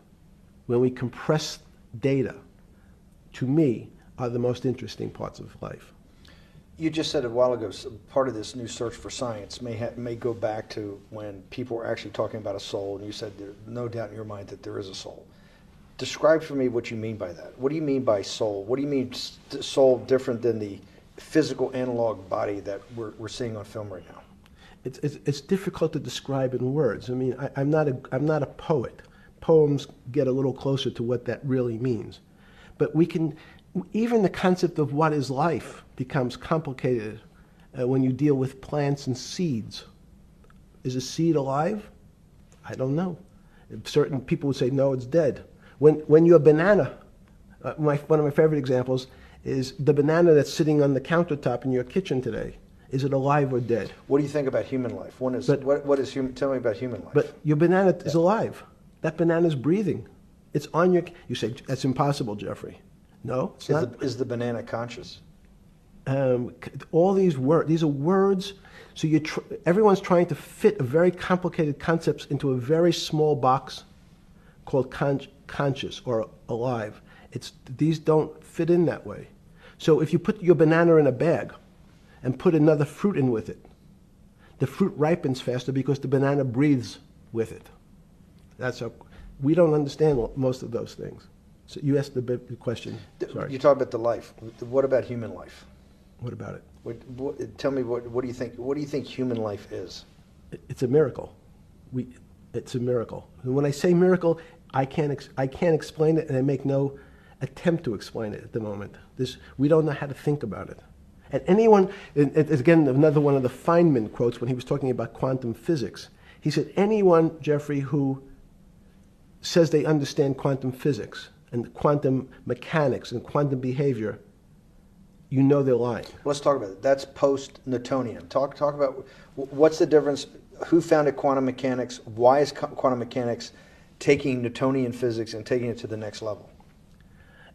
when we compress data, to me, are the most interesting parts of life. You just said a while ago, part of this new search for science may go back to when people were actually talking about a soul, and you said there's no doubt in your mind that there is a soul. Describe for me what you mean by that. What do you mean by soul? What do you mean soul different than the physical analog body that we're seeing on film right now? It's difficult to describe in words. I mean, I'm not a poet. Poems get a little closer to what that really means. But even the concept of what is life becomes complicated when you deal with plants and seeds. Is a seed alive? I don't know. Certain people would say, no, it's dead. When you're a banana, one of my favorite examples is the banana that's sitting on the countertop in your kitchen today. Is it alive or dead? What do you think about human life? Tell me about human life. But your banana is alive. That banana is breathing. It's on your. You say that's impossible, Jeffrey. No, it's not. Is the banana conscious? All these words. These are words. So everyone's trying to fit a very complicated concepts into a very small box called conscious or alive. These don't fit in that way. So if you put your banana in a bag and put another fruit in with it, the fruit ripens faster because the banana breathes with it. We don't understand most of those things. So you asked the big question. Sorry. You talk about the life. What about human life? What about it? Tell me what do you think? What do you think human life is? It's a miracle. It's a miracle. And when I say miracle, I can't explain it, and I make no attempt to explain it at the moment. We don't know how to think about it. And anyone, and again, another one of the Feynman quotes when he was talking about quantum physics. He said, anyone, Jeffrey, who says they understand quantum physics and quantum mechanics and quantum behavior, you know they're lying. Let's talk about it. That's post-Newtonian. Talk about what's the difference, who founded quantum mechanics, why is quantum mechanics taking Newtonian physics and taking it to the next level?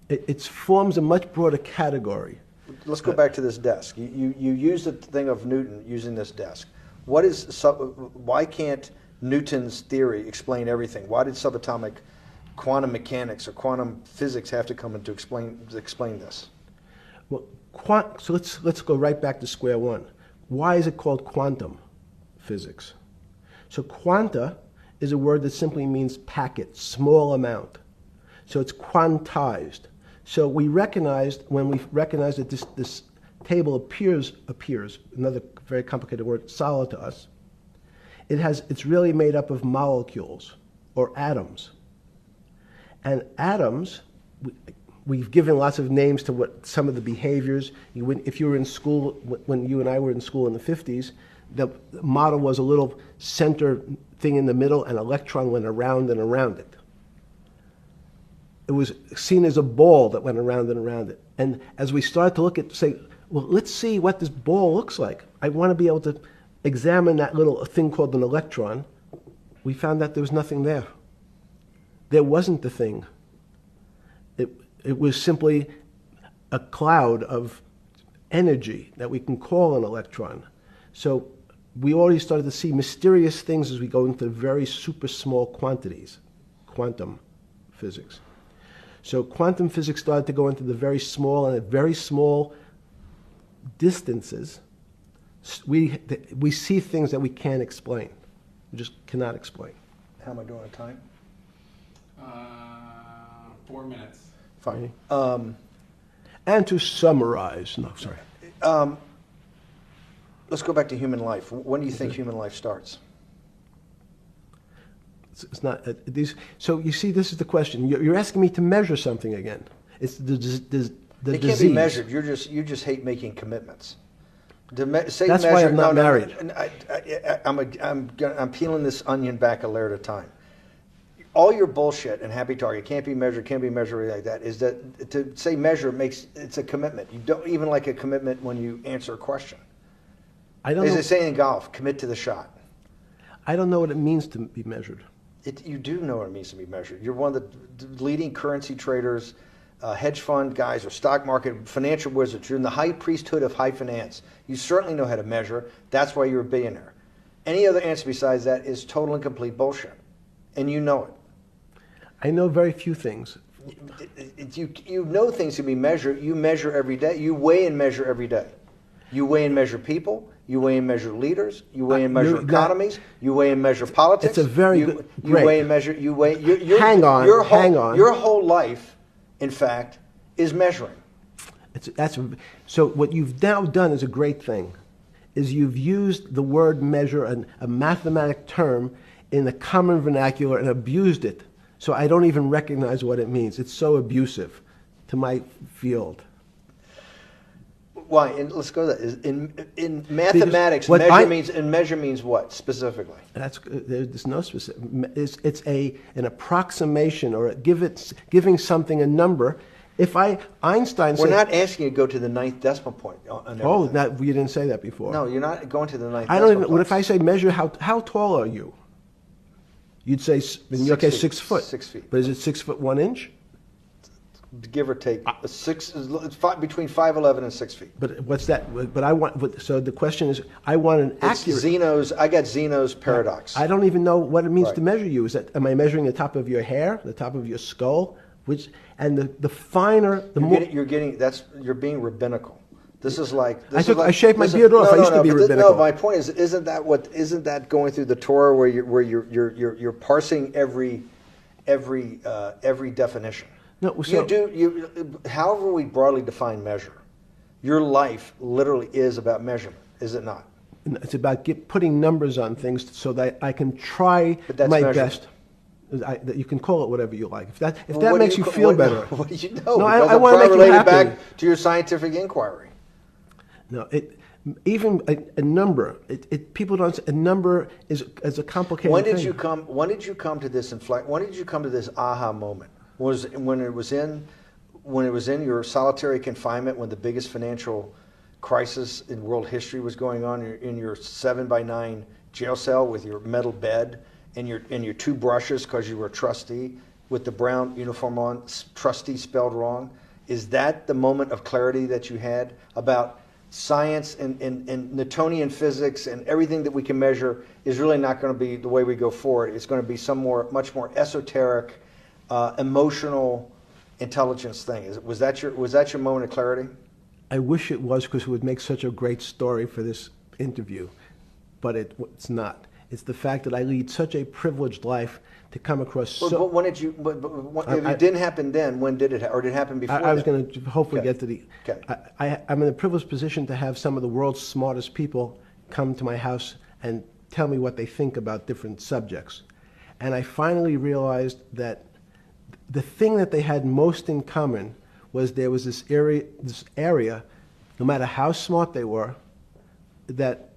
It forms a much broader category. Let's go back to this desk. You use the thing of Newton using this desk. Why can't Newton's theory explain everything? Why did subatomic quantum mechanics or quantum physics have to come in to explain this? Well, so let's go right back to square one. Why is it called quantum physics? So quanta is a word that simply means packet, small amount. So it's quantized. So we recognized, when we recognized that this table appears, another very complicated word, solid to us, it's really made up of molecules or atoms. And atoms, we've given lots of names to what some of the behaviors. If you were in school, when you and I were in school in the 50s, the model was a little center thing in the middle, and an electron went around and around it. It was seen as a ball that went around and around it. And as we started to look at, say, well, let's see what this ball looks like. I want to be able to examine that little thing called an electron. We found that there was nothing there. There wasn't the thing. It was simply a cloud of energy that we can call an electron. So we already started to see mysterious things as we go into very super small quantities, quantum physics. So quantum physics started to go into the very small, and at very small distances, we see things that we can't explain. We just cannot explain. How am I doing on time? 4 minutes. Fine. And to summarize, no, sorry. Let's go back to human life. When do you think human life starts? It's not these. So you see, this is the question. You're asking me to measure something again. It's the disease. It can't be measured. You just hate making commitments. That's why I'm not married. I'm peeling this onion back a layer at a time. All your bullshit and happy target can't be measured like that. Is that to say measure it's a commitment. You don't even like a commitment when you answer a question. I don't. As know. they say in golf, commit to the shot. I don't know what it means to be measured. You do know what it means to be measured. You're one of the leading currency traders, hedge fund guys, or stock market financial wizards. You're in the high priesthood of high finance. You certainly know how to measure. That's why you're a billionaire. Any other answer besides that is total and complete bullshit, and you know it. I know very few things. You know things can be measured. You measure every day. You weigh and measure every day. You weigh and measure people. You weigh and measure leaders. You weigh and measure economies. You weigh and measure politics. It's a very good. You weigh and measure. You weigh. Hang on. Your whole life, in fact, is measuring. So what you've now done is a great thing, is you've used the word measure, a mathematic term, in the common vernacular and abused it. So I don't even recognize what it means. It's so abusive to my field. Why? And let's go to that. In mathematics, measure means what specifically? There's no specific. It's an approximation, or giving something a number. Einstein said, we're not asking you to go to the 9th decimal point. You didn't say that before. No, you're not going to the 9th. I don't even. What if I say measure how tall are you? You'd say in your case 6 foot. 6 feet. But is it 6 foot 1 inch? Give or take, between 5'11" and 6 feet. But what's that? So the question is, I want an accurate. I got Zeno's paradox. I don't even know what it means to measure you. Am I measuring the top of your hair, the top of your skull, and the finer, the more you're being rabbinical. This is like I shaved my beard off. I used to be rabbinical. No, my point is, isn't that going through the Torah where you're parsing every definition? No, so however we broadly define measure, your life literally is about measurement, is it not? It's about putting numbers on things so that I can try my best. That you can call it whatever you like. If that Well, that what do makes you ca- feel what- better. What do you know? No, Because I I'm wanna trying to make you relate it happy. back to your scientific inquiry. No, even a number. People don't. A number is a complicated When did thing. you come? When did you come to this When did you come to this aha moment? Was when it was in your solitary confinement, when the biggest financial crisis in world history was going on, in your 7x9 jail cell with your metal bed and your two brushes because you were a trustee with the brown uniform on, trustee spelled wrong. Is that the moment of clarity that you had about science and Newtonian physics and everything that we can measure is really not going to be the way we go forward? It's going to be much more esoteric, emotional intelligence thing. Was that your moment of clarity? I wish it was, because it would make such a great story for this interview, but it's not. It's the fact that I lead such a privileged life to come across. But when did you? If it didn't happen then, when did it? Or did it happen before? I was then? going to hopefully Okay. get to the. Okay. I'm in a privileged position to have some of the world's smartest people come to my house and tell me what they think about different subjects, and I finally realized that the thing that they had most in common was there was this area, no matter how smart they were, that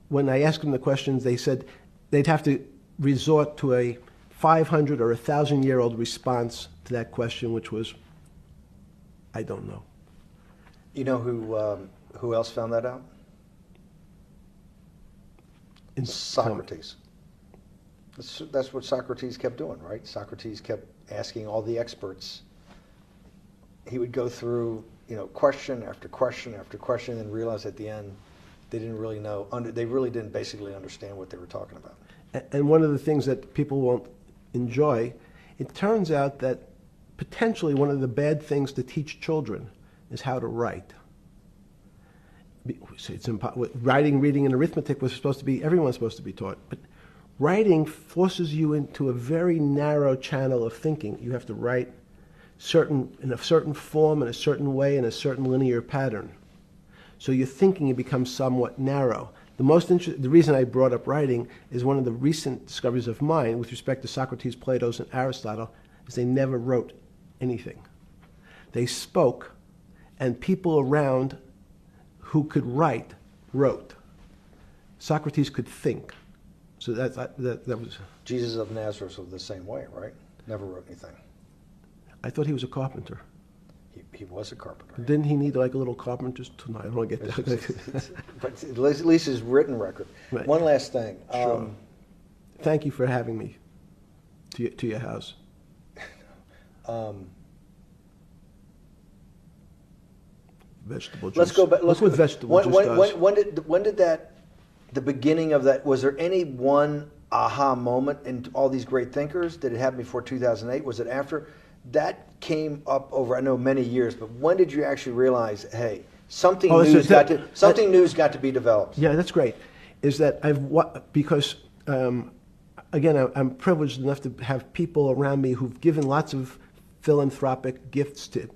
when I asked them the questions, they said they'd have to resort to a 500 or 1,000-year-old response to that question, which was, I don't know. You know who else found that out? Socrates. That's what Socrates kept doing, right? Socrates kept asking all the experts. He would go through, question after question after question, and realize at the end they didn't really know. They really didn't basically understand what they were talking about. And one of the things that people won't enjoy, it turns out that potentially one of the bad things to teach children is how to write. So writing, reading, and arithmetic was supposed to be, everyone's supposed to be taught. But writing forces you into a very narrow channel of thinking. You have to write in a certain form, in a certain way, in a certain linear pattern. So your thinking becomes somewhat narrow. The reason I brought up writing is one of the recent discoveries of mine with respect to Socrates, Plato, and Aristotle is they never wrote anything. They spoke, and people around who could write wrote. Socrates could think. So that was. Jesus of Nazareth was the same way, right? Never wrote anything. I thought he was a carpenter. He was a carpenter. Didn't he need like a little carpenter's tonight? I don't get that. But at least his written record. Right. One last thing. Sure. Thank you for having me to your house. Vegetable juice. Let's go back. Look what vegetable juice does. When did that? The beginning of that. Was there any one aha moment in all these great thinkers? Did it happen before 2008? Was it after? That came up over, I know, many years. But when did you actually realize, hey, something new's got to be developed? Yeah, that's great. Is that because again, I'm privileged enough to have people around me who've given lots of philanthropic gifts to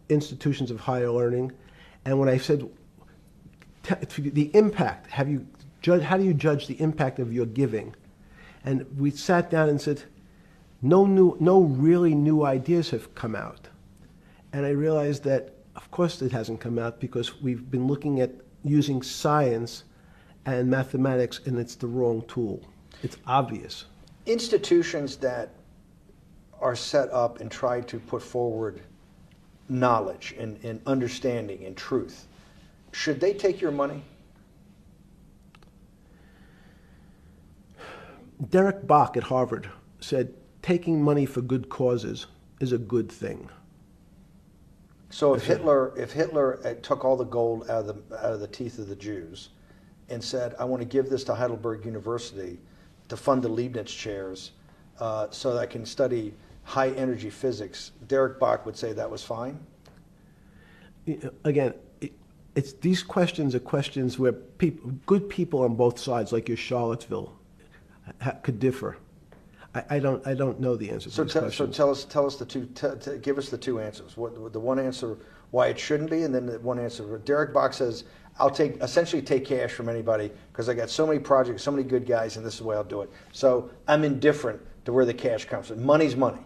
institutions of higher learning, and when I said the impact, how do you judge the impact of your giving? And we sat down and said, no really new ideas have come out. And I realized that, of course, it hasn't come out because we've been looking at using science and mathematics, and it's the wrong tool. It's obvious. Institutions that are set up and try to put forward knowledge and understanding and truth, should they take your money? Derek Bach at Harvard said, taking money for good causes is a good thing. So if Hitler took all the gold out of the teeth of the Jews and said, I want to give this to Heidelberg University to fund the Leibniz chairs so that I can study high energy physics, Derek Bach would say that was fine? Again, these questions are questions where good people on both sides, like your Charlottesville, could differ. I don't know the answers to these questions. So tell us the two. Give us the two answers. The one answer why it shouldn't be, and then the one answer. Derek Bach says, I'll essentially take cash from anybody because I got so many projects, so many good guys, and this is the way I'll do it. So I'm indifferent to where the cash comes from. Money's money.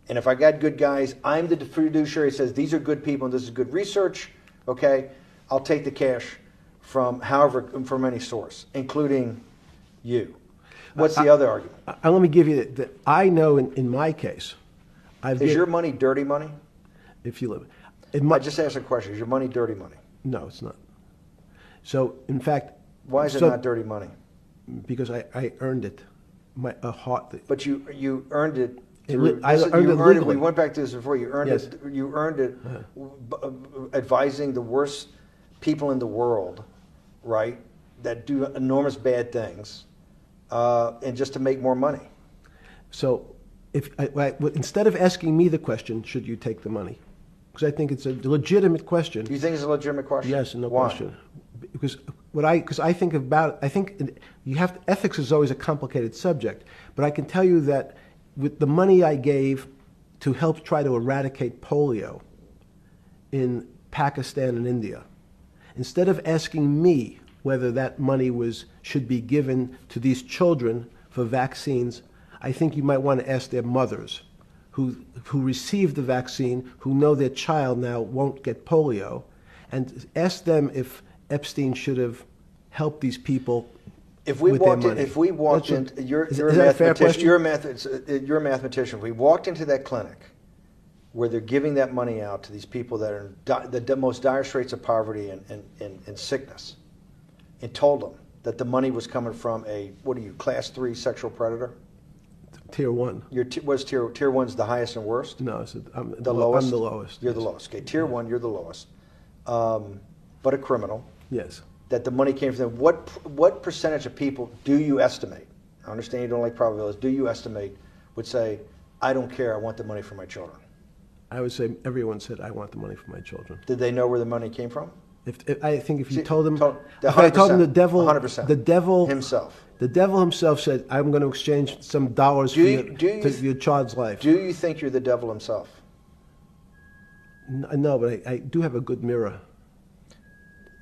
And if I got good guys, I'm the fiduciary that says these are good people and this is good research, okay? I'll take the cash from any source, including you. What's the other argument? Let me give you that. I know in my case, Is your money dirty money? If you live, I just asked a question. Is your money dirty money? No, it's not. So, in fact, why is it not dirty money? Because I earned it, But you earned it. I earned it legally. We went back to this before. You earned it. You earned it, advising the worst people in the world, right? That do enormous bad things, and just to make more money. So, instead of asking me the question, should you take the money? Because I think it's a legitimate question. Do you think it's a legitimate question? Yes, no Why? question. Because I think about, ethics is always a complicated subject, but I can tell you that with the money I gave to help try to eradicate polio in Pakistan and India, instead of asking me whether that money should be given to these children for vaccines, I think you might want to ask their mothers who received the vaccine, who know their child now won't get polio, and ask them if Epstein should have helped these people with their money. If we walked in, you're a mathematician. If we walked into that clinic where they're giving that money out to these people that are in the most dire straits of poverty and sickness, and told them that the money was coming from class 3 sexual predator? Tier 1. What's tier 1's the highest and worst? No, I'm the lowest. I'm the lowest. You're the lowest. Okay, tier 1, you're the lowest. But a criminal. Yes. That the money came from them. What percentage of people do you estimate? I understand you don't like probabilities. Do you estimate would say, I don't care, I want the money for my children? I would say everyone said, I want the money for my children. Did they know where the money came from? I think if you told them, if I told them the devil, 100%. The devil himself. The devil himself said, I'm going to exchange some dollars for your child's life. Do you think you're the devil himself? No, but I do have a good mirror.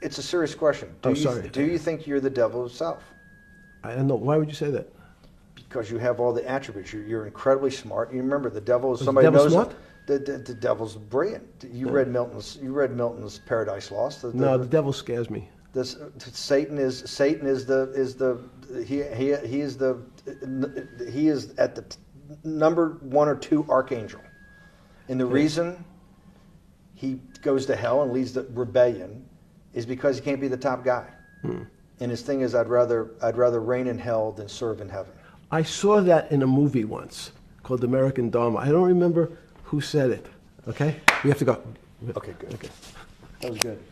It's a serious question. Sorry. Do you think you're the devil himself? I don't know. Why would you say that? Because you have all the attributes. You're incredibly smart. You remember, the devil is Was somebody the devil knows smart? The devil's brilliant. You read Milton's Paradise Lost. No, the devil scares me. Satan is at the number 1 or 2 archangel, and the reason he goes to hell and leads the rebellion is because he can't be the top guy. And his thing is, I'd rather reign in hell than serve in heaven. I saw that in a movie once called American Dharma. I don't remember who said it. Okay, we have to go. Okay, good. Okay. That was good.